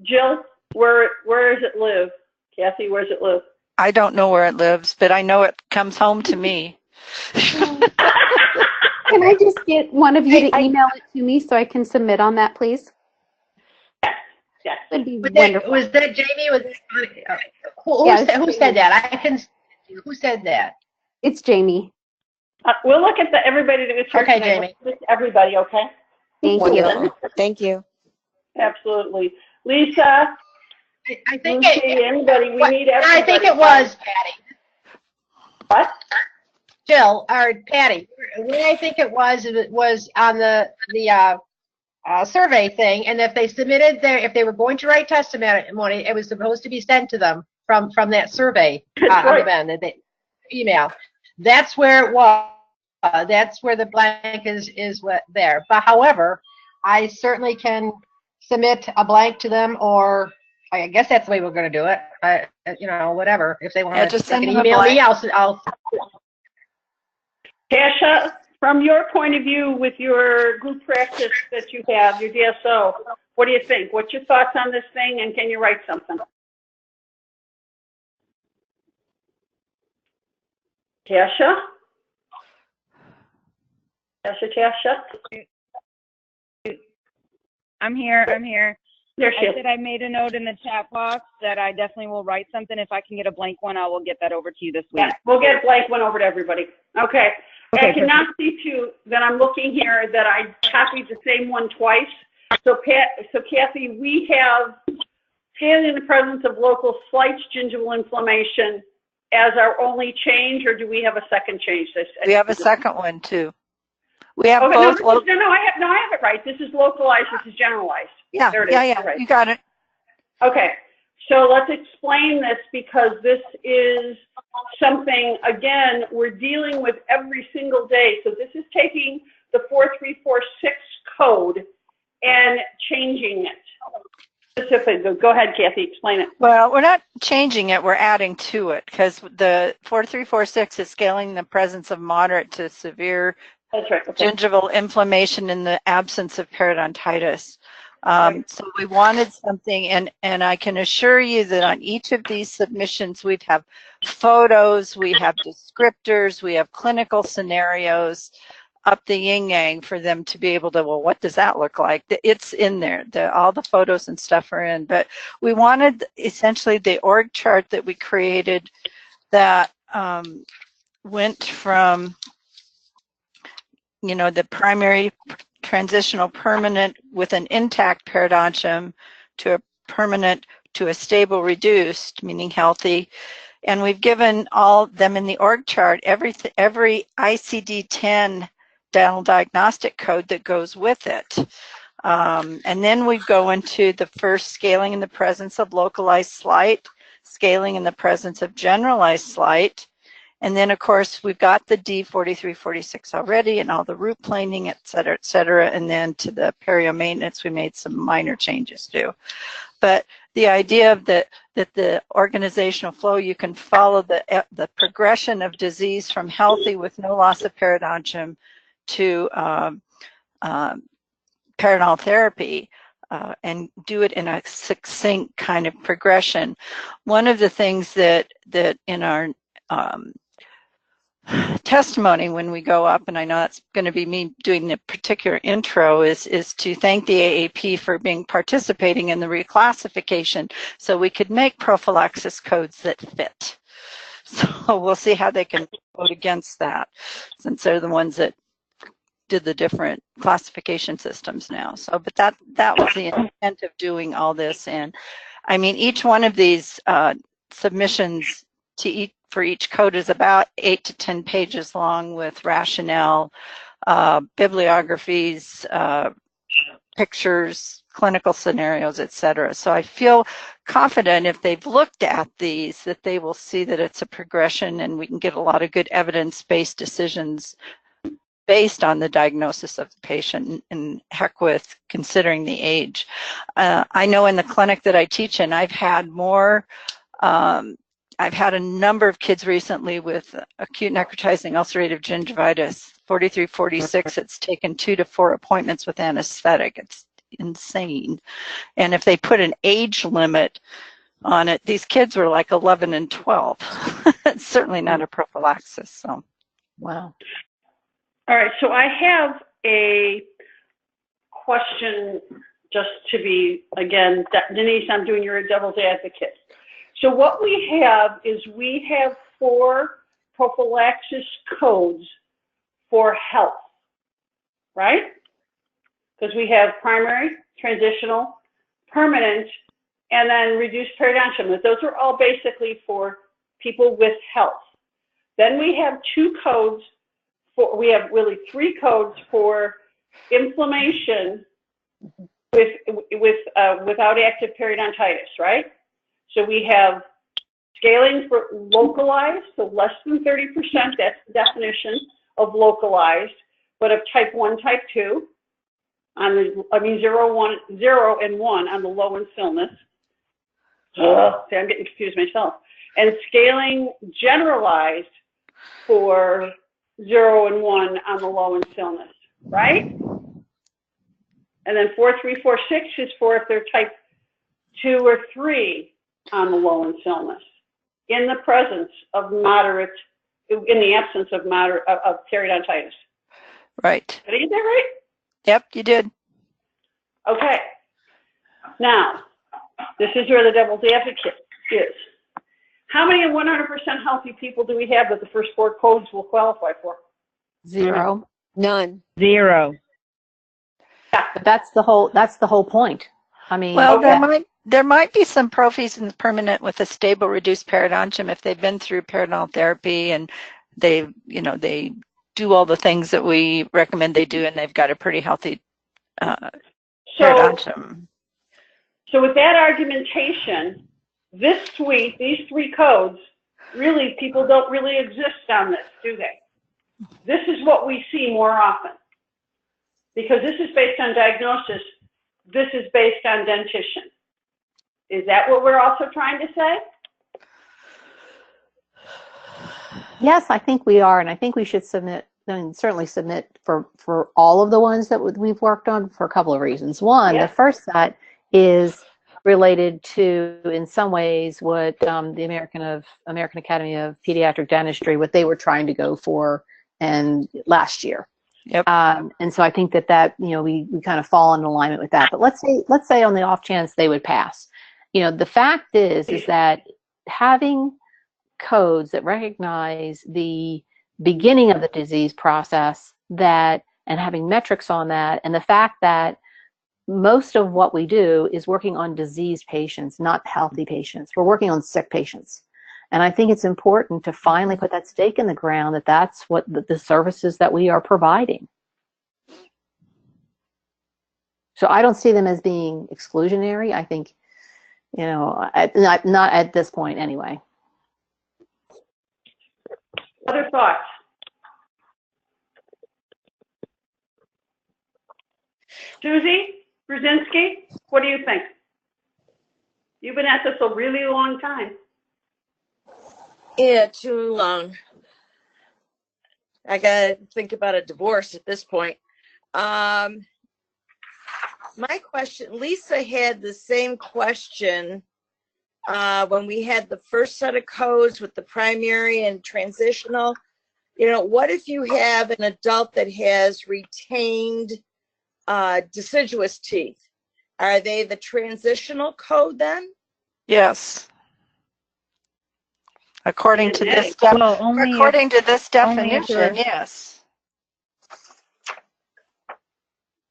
Jill, where does it live? Kathy, where does it live? I don't know where it lives, but I know it comes home to me. Can I just get one of you to email it to me so I can submit on that, please? Yes. That'd be Was wonderful. that Jamie? Who said that? I can. Who said that? It's Jamie. We'll look at everybody that was here Okay, tonight. Jamie. Everybody, okay? Thank Wonderful. Thank you. Absolutely. Lisa, I think Lucy, anybody, we need everybody. I think it was Patty. What? Jill or Patty. What I think it was on the survey thing, and if they submitted if they were going to write testimony, it was supposed to be sent to them from that survey on the email. That's where it was. That's where the blank is there. But however, I certainly can submit a blank to them, or I guess that's the way we're going to do it. Whatever. If they want to just send them a email me, blank. I'll. Tasha, from your point of view with your group practice that you have, your DSO, what do you think? What's your thoughts on this thing, and can you write something? Tasha? Tasha? I'm here. There she I is. said I made a note in the chat box that I definitely will write something. If I can get a blank one, I will get that over to you this week. Yeah, we'll get a blank one over to everybody. Okay. I cannot see too that I'm looking here that I copied the same one twice. So Kathy, we have scaling in the presence of local slight gingival inflammation as our only change, or do we have a second change? We have a second one too. We have Okay, both. I have it right. This is localized. This is generalized. Yeah, there it is. yeah. Right. You got it. Okay, so let's explain this, because this is something, again, we're dealing with every single day. So this is taking the 4346 code and changing it. Specifically, go ahead, Kathy, explain it. Well, we're not changing it, we're adding to it, because the 4346 is scaling the presence of moderate to severe That's right. Okay. gingival inflammation in the absence of periodontitis. So we wanted something, and I can assure you that on each of these submissions, we'd have photos, we have descriptors, we have clinical scenarios up the yin-yang for them to be able to, well, what does that look like? It's in there. All the photos and stuff are in. But we wanted essentially the org chart that we created that went from, the primary, transitional, permanent with an intact periodontium to a permanent to a stable reduced, meaning healthy. And we've given all them in the org chart every ICD-10 dental diagnostic code that goes with it. And then we go into the first scaling in the presence of localized slight, scaling in the presence of generalized slight. And then, of course, we've got the D4346 already and all the root planing, et cetera. And then to the perio maintenance, we made some minor changes too. But the idea of that the organizational flow, you can follow the progression of disease from healthy with no loss of periodontium to periodontal therapy, and do it in a succinct kind of progression. One of the things that in our testimony when we go up, and I know that's going to be me doing the particular intro, is to thank the AAP for participating in the reclassification so we could make prophylaxis codes that fit. So we'll see how they can vote against that, since they're the ones that did the different classification systems now. So, but that was the intent of doing all this. And I mean, each one of these submissions to for each code is about 8 to 10 pages long with rationale, bibliographies, pictures, clinical scenarios, etc. So I feel confident if they've looked at these that they will see that it's a progression and we can get a lot of good evidence-based decisions based on the diagnosis of the patient and heck with considering the age. I know in the clinic that I teach in, I've had a number of kids recently with acute necrotizing ulcerative gingivitis, 43, 46. It's taken 2 to 4 appointments with anesthetic. It's insane. And if they put an age limit on it, these kids were like 11 and 12. It's certainly not a prophylaxis. So, wow. All right, so I have a question just to be, again, Denise, I'm doing your devil's advocate. So what we have is we have 4 prophylaxis codes for health, right? Because we have primary, transitional, permanent, and then reduced periodontium. Those are all basically for people with health. Then we have 2 codes. We have really 3 codes for inflammation without active periodontitis, right? So we have scaling for localized, so less than 30%, that's the definition of localized, but of type 1, type 2, on the, 0 and 1 on the low and stillness. See, I'm getting confused myself. And scaling generalized for 0 and 1 on the low and stillness, right? And then 4, 3, 4, 6 is for if they're type 2 or 3 on the low and stillness, in the presence of moderate, in the absence of moderate of periodontitis. Right. Did I get that right? Yep, you did. Okay. Now, this is where the devil's advocate is. How many 100% healthy people do we have that the first 4 codes will qualify for? 0. None. 0. But that's the whole point. I mean, well, there might be some prophies in the permanent with a stable reduced periodontium if they've been through periodontal therapy and they do all the things that we recommend they do and they've got a pretty healthy periodontium. So with that argumentation, this suite, these 3 codes, really people don't really exist on this, do they? This is what we see more often. Because this is based on diagnosis, this is based on dentition. Is that what we're also trying to say? yes, I think we are, and I think we should submit, and certainly submit for all of the ones that we've worked on for a couple of reasons. One, the first set is related to, in some ways, what the American Academy of Pediatric Dentistry, what they were trying to go for, and last year. Yep. And so I think that we kind of fall in alignment with that. But let's say on the off chance they would pass, the fact is that having codes that recognize the beginning of the disease process, and having metrics on that, and the fact that most of what we do is working on diseased patients, not healthy patients. We're working on sick patients. And I think it's important to finally put that stake in the ground that that's what the services that we are providing. So I don't see them as being exclusionary. I think, not at this point anyway. Other thoughts? Susie Brzezinski, what do you think? You've been at this a really long time. Yeah, too long. I gotta think about a divorce at this point. My question, Lisa had the same question when we had the first set of codes with the primary and transitional. What if you have an adult that has retained deciduous teeth? Are they the transitional code then? Yes. According to this definition, yes.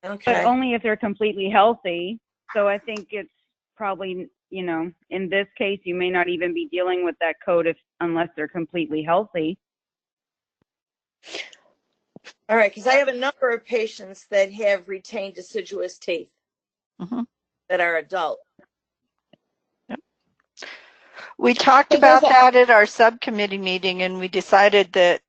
Okay. But only if they're completely healthy. So I think it's probably, you know, in this case, you may not even be dealing with that code unless they're completely healthy. All right, because I have a number of patients that have retained deciduous teeth that are adult. We talked about that at our subcommittee meeting, and we decided that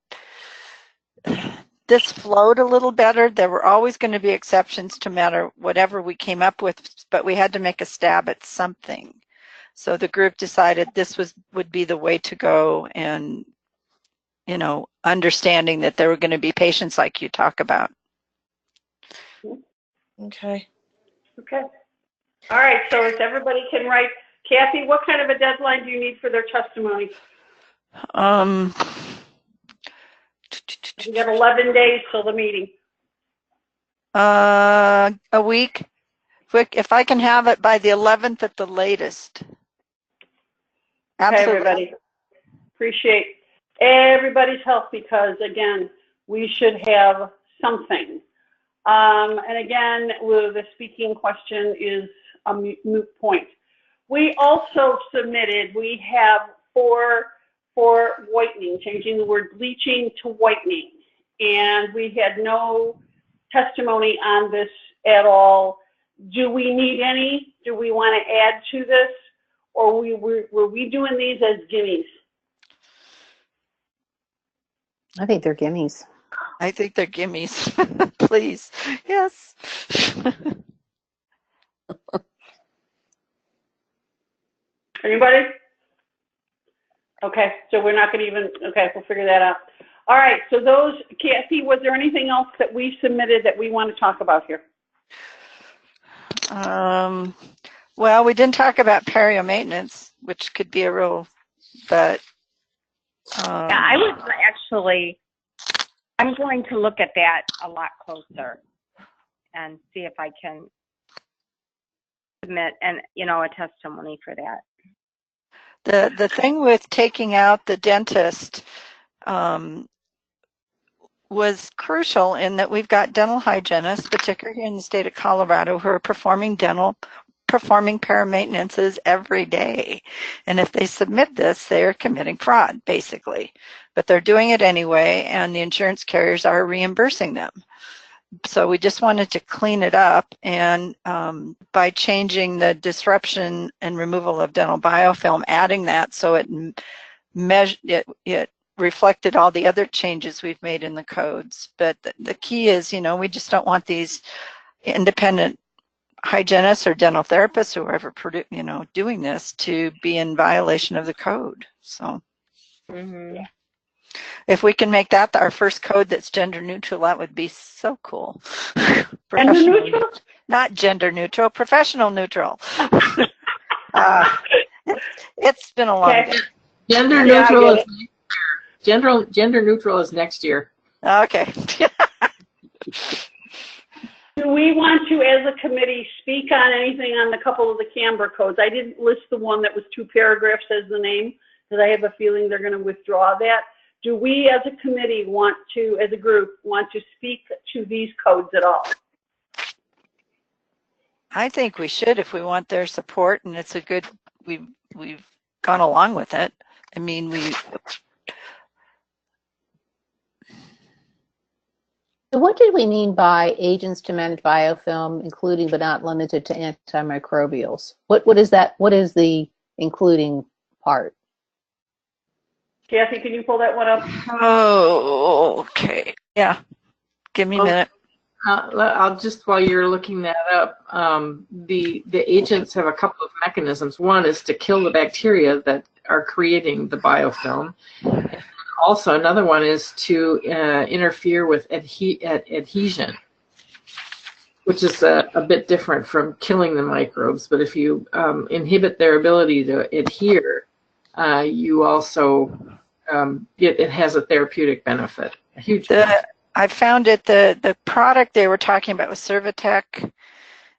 this flowed a little better. There were always going to be exceptions to matter whatever we came up with, but we had to make a stab at something. So the group decided this would be the way to go, and you know, understanding that there were going to be patients like you talk about. Okay. Okay. All right, so if everybody can write, Kathy, what kind of a deadline do you need for their testimony? You got 11 days till the meeting. A week. If I can have it by the 11th at the latest. Absolutely. Okay, everybody. Appreciate everybody's help, because again, we should have something. And again, the speaking question is a moot point. We also submitted, we have for whitening, changing the word bleaching to whitening. And we had no testimony on this at all. Do we need any? Do we want to add to this? Or were we doing these as gimmies? I think they're gimmies. I think they're gimmies. Please. Yes. Anybody? Okay, so we're not going to even, okay, we'll figure that out. All right, so those, Kathy, was there anything else that we submitted that we want to talk about here? Well, we didn't talk about perio maintenance, which could be a real, but. Yeah, I was actually, I'm going to look at that a lot closer and see if I can submit a testimony for that. The thing with taking out the dentist was crucial in that we've got dental hygienists, particularly here in the state of Colorado, who are performing paramaintenances every day. And if they submit this, they are committing fraud, basically. But they're doing it anyway, and the insurance carriers are reimbursing them. So we just wanted to clean it up, and by changing the disruption and removal of dental biofilm, adding that so it reflected all the other changes we've made in the codes. But the key is, we just don't want these independent hygienists or dental therapists, whoever doing this, to be in violation of the code. So. Yeah. If we can make that our first code that's gender neutral, that would be so cool. Gender neutral? Not gender neutral, professional neutral. It's been a long day. Gender neutral is next year. Gender neutral is next year. Okay. Do we want to, as a committee, speak on anything on the couple of the Canberra codes? I didn't list the one that was 2 paragraphs as the name, because I have a feeling they're going to withdraw that. Do we as a committee want to, as a group, want to speak to these codes at all? I think we should if we want their support, and it's a good, we've gone along with it. I mean, So what did we mean by agents to manage biofilm, including but not limited to antimicrobials? What is that? What is the including part? Kathy, can you pull that one up? Oh, okay. Yeah. Give me a minute. I'll just, while you're looking that up, the agents have a couple of mechanisms. One is to kill the bacteria that are creating the biofilm. And also, another one is to interfere with adhesion, which is a bit different from killing the microbes. But if you inhibit their ability to adhere, you also it has a therapeutic benefit, a huge benefit. I found it, the product they were talking about was Cervatec.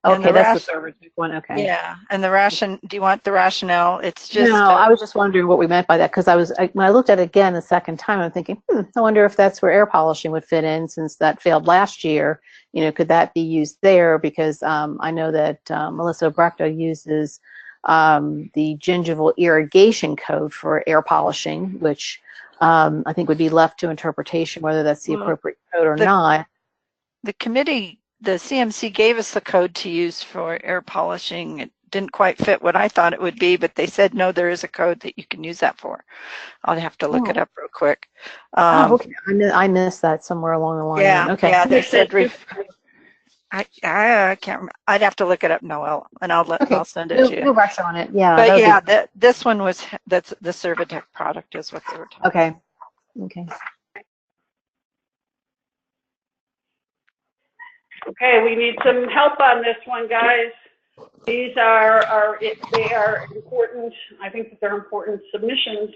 Okay, that's the Cervatec one, okay. Yeah, and do you want the rationale? It's just... No, I was just wondering what we meant by that, because when I looked at it again the second time, I'm thinking, I wonder if that's where air polishing would fit in, since that failed last year. Could that be used there? Because I know that Melissa Brechta uses the gingival irrigation code for air polishing, which I think would be left to interpretation whether that's the appropriate code or not. The committee, the CMC gave us the code to use for air polishing. It didn't quite fit what I thought it would be, but they said, no, there is a code that you can use that for. I'll have to look it up real quick. Okay. I missed that somewhere along the line. Yeah, Okay. yeah, they said, I can't remember. I'd have to look it up, Noel, and I'll send it to you. No rush on it. Yeah. But yeah, this one was, that's the Cervidec product is what they were talking about. Okay. Okay, we need some help on this one, guys. These are they are important. I think that they're important submissions.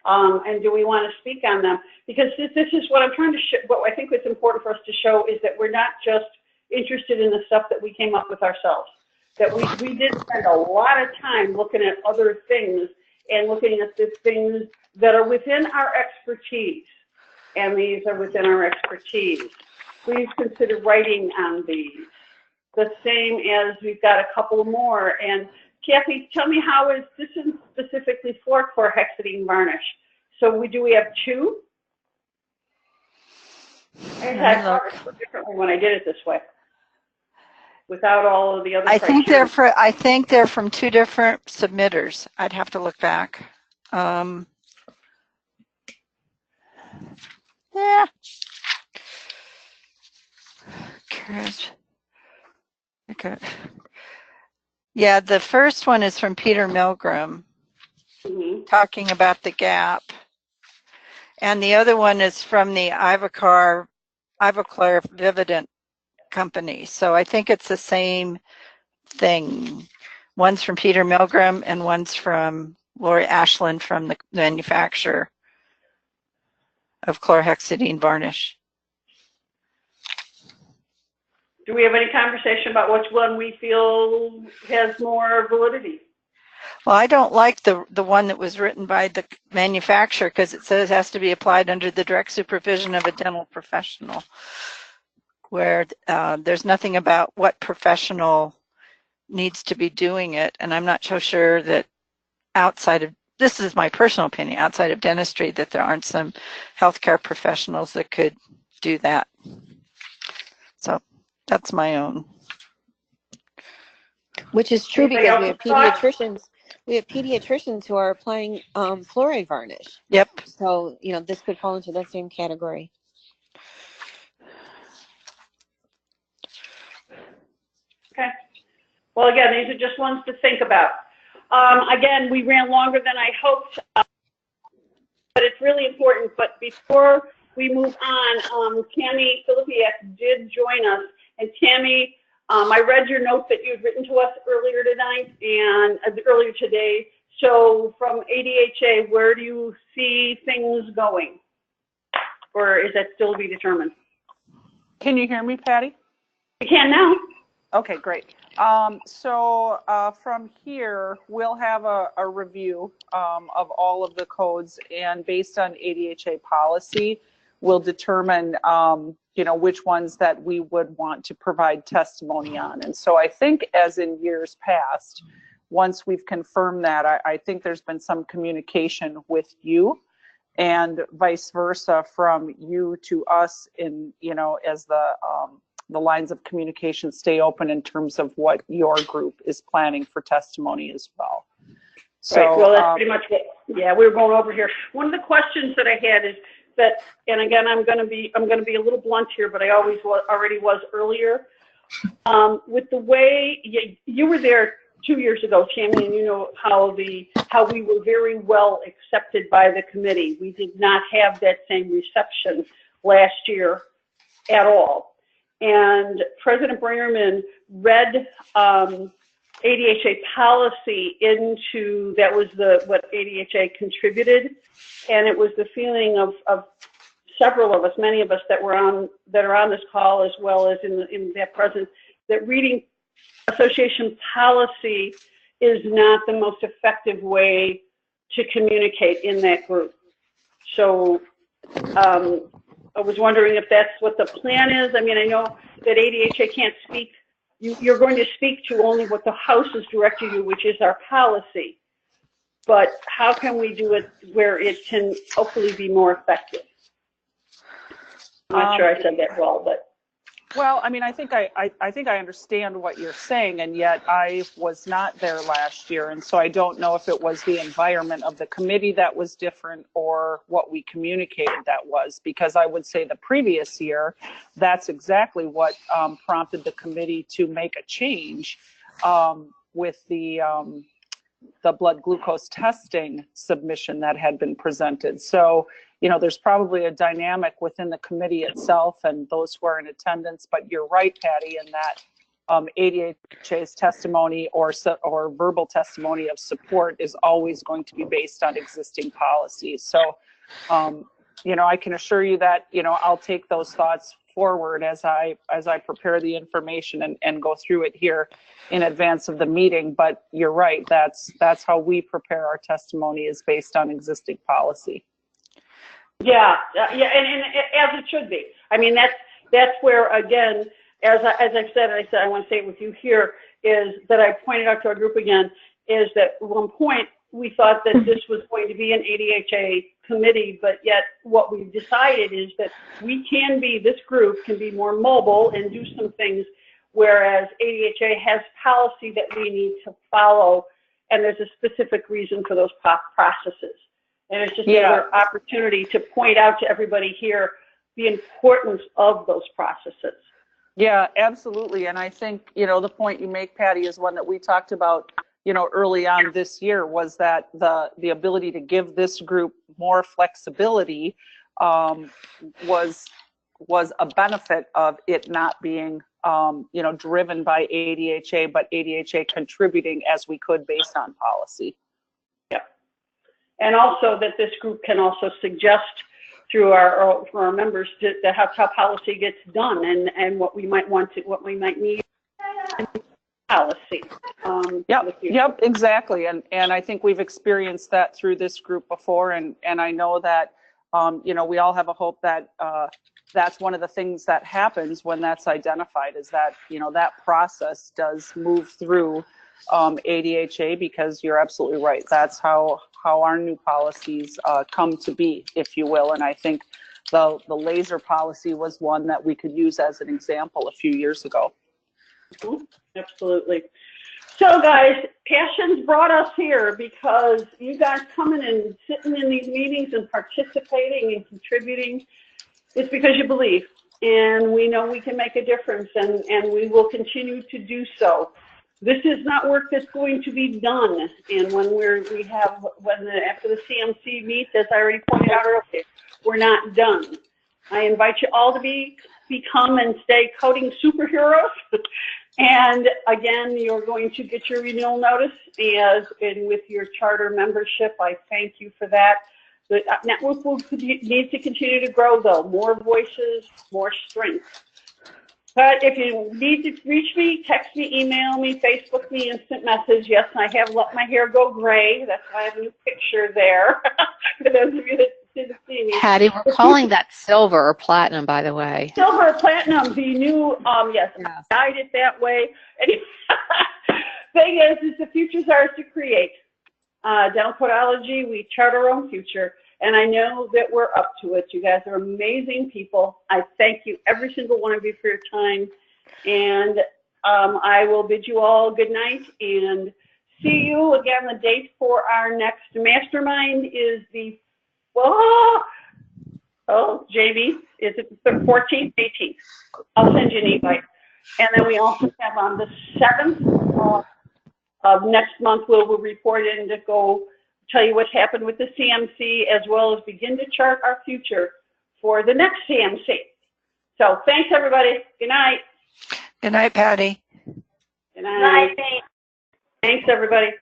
And do we want to speak on them? Because this is what I'm trying to show. What I think is important for us to show is that we're not just interested in the stuff that we came up with ourselves. That we did spend a lot of time looking at other things and looking at the things that are within our expertise. And these are within our expertise. Please consider writing on these. The same as we've got a couple more. And Kathy, tell me how is this is specifically for chlorhexidine varnish. So do we have two? I had it differently when I did it this way, without all of the other. I think they're from two different submitters. I'd have to look back. Yeah. Okay. Yeah, the first one is from Peter Milgram, talking about the gap. And the other one is from the Ivoclar Vivadent company. So I think it's the same thing. One's from Peter Milgram and one's from Lori Ashland from the manufacturer of chlorhexidine varnish. Do we have any conversation about which one we feel has more validity? Well, I don't like the one that was written by the manufacturer because it says it has to be applied under the direct supervision of a dental professional, where there's nothing about what professional needs to be doing it. And I'm not so sure that outside of, this is my personal opinion, outside of dentistry, that there aren't some healthcare professionals that could do that. So that's my own. Which is true because we have pediatricians. We have pediatricians who are applying fluoride varnish. Yep. So, this could fall into that same category. Okay. Well, again, these are just ones to think about. Again, we ran longer than I hoped, but it's really important. But before we move on, Tammy Filipiak did join us. And Tammy, I read your note that you had written to us earlier tonight and earlier today. So from ADHA, where do you see things going? Or is that still to be determined? Can you hear me, Patty? I can now. Okay, great. So from here, we'll have a review of all of the codes, and based on ADHA policy, we'll determine which ones that we would want to provide testimony on. And so I think, as in years past, once we've confirmed that, I think there's been some communication with you and vice versa from you to us in, as the lines of communication stay open in terms of what your group is planning for testimony as well. So, right. Well, that's pretty much it. Yeah, we were going over here. One of the questions that I had is that, and again, I'm going to be a little blunt here, but I already was earlier. With the way you were there 2 years ago, Tammy, and you know how we were very well accepted by the committee. We did not have that same reception last year at all. And President Breyerman read ADHA policy into, that was what ADHA contributed, and it was the feeling of several of us, many of us that are on this call, as well as in that presence, that reading association policy is not the most effective way to communicate in that group. So I was wondering if that's what the plan is. I mean, I know that ADHA can't speak, you're going to speak to only what the House has directed you, which is our policy. But how can we do it where it can hopefully be more effective? I'm not sure I said that well, but. Well, I mean, I think I understand what you're saying, and yet I was not there last year, and so I don't know if it was the environment of the committee that was different or what we communicated that was, because I would say the previous year, that's exactly what prompted the committee to make a change with the blood glucose testing submission that had been presented. So, you know, there's probably a dynamic within the committee itself and those who are in attendance, but you're right, Patty, in that ADHA's testimony or verbal testimony of support is always going to be based on existing policies. So, you know, I can assure you that, you know, I'll take those thoughts forward as I prepare the information and go through it here in advance of the meeting. But you're right, that's how we prepare our testimony, is based on existing policy. Yeah, and as it should be. I mean, that's where, again, as I've said, I want to say it with you here, is that I pointed out to our group again, is that at one point we thought that this was going to be an ADHA committee, but yet what we've decided is that this group can be more mobile and do some things, whereas ADHA has policy that we need to follow, and there's a specific reason for those processes. And it's just another opportunity to point out to everybody here the importance of those processes. Yeah, absolutely. And I think, you know, the point you make, Patty, is one that we talked about, you know, early on this year, was that the ability to give this group more flexibility was a benefit of it not being, you know, driven by ADHA, but ADHA contributing as we could based on policy. And also that this group can also suggest through for our members how policy gets done and what we might need in policy. Yep, exactly. And I think we've experienced that through this group before. And I know that, you know, we all have a hope that that's one of the things that happens when that's identified, is that, you know, that process does move through ADHA, because you're absolutely right. That's how our new policies come to be, if you will. And I think the laser policy was one that we could use as an example a few years ago. Absolutely. So guys, passions brought us here, because you guys coming and sitting in these meetings and participating and contributing, it's because you believe, and we know we can make a difference, and we will continue to do so. This is not work that's going to be done, and after the CMC meets, as I already pointed out earlier, we're not done. I invite you all to become and stay coding superheroes. And again, you're going to get your renewal notice, and with your charter membership, I thank you for that. The network will need to continue to grow, though. More voices, more strength. But if you need to reach me, text me, email me, Facebook me, instant message. Yes, I have let my hair go gray. That's why I have a new picture there. For those of you that didn't see me. Patty, we're calling that silver or platinum, by the way. Silver or platinum, the new, yes, I dyed it that way. Thing is the future's ours to create. Dental Codology, we chart our own future. And I know that we're up to it. You guys are amazing people. I thank you, every single one of you, for your time. And I will bid you all good night and see you again. The date for our next mastermind is Jamie, is it the 14th, 18th? I'll send you an invite. And then we also have on the 7th of next month, we'll report in to go tell you what's happened with the CMC, as well as begin to chart our future for the next CMC. So thanks, everybody. Good night. Good night, Patty. Good night. Thanks, everybody.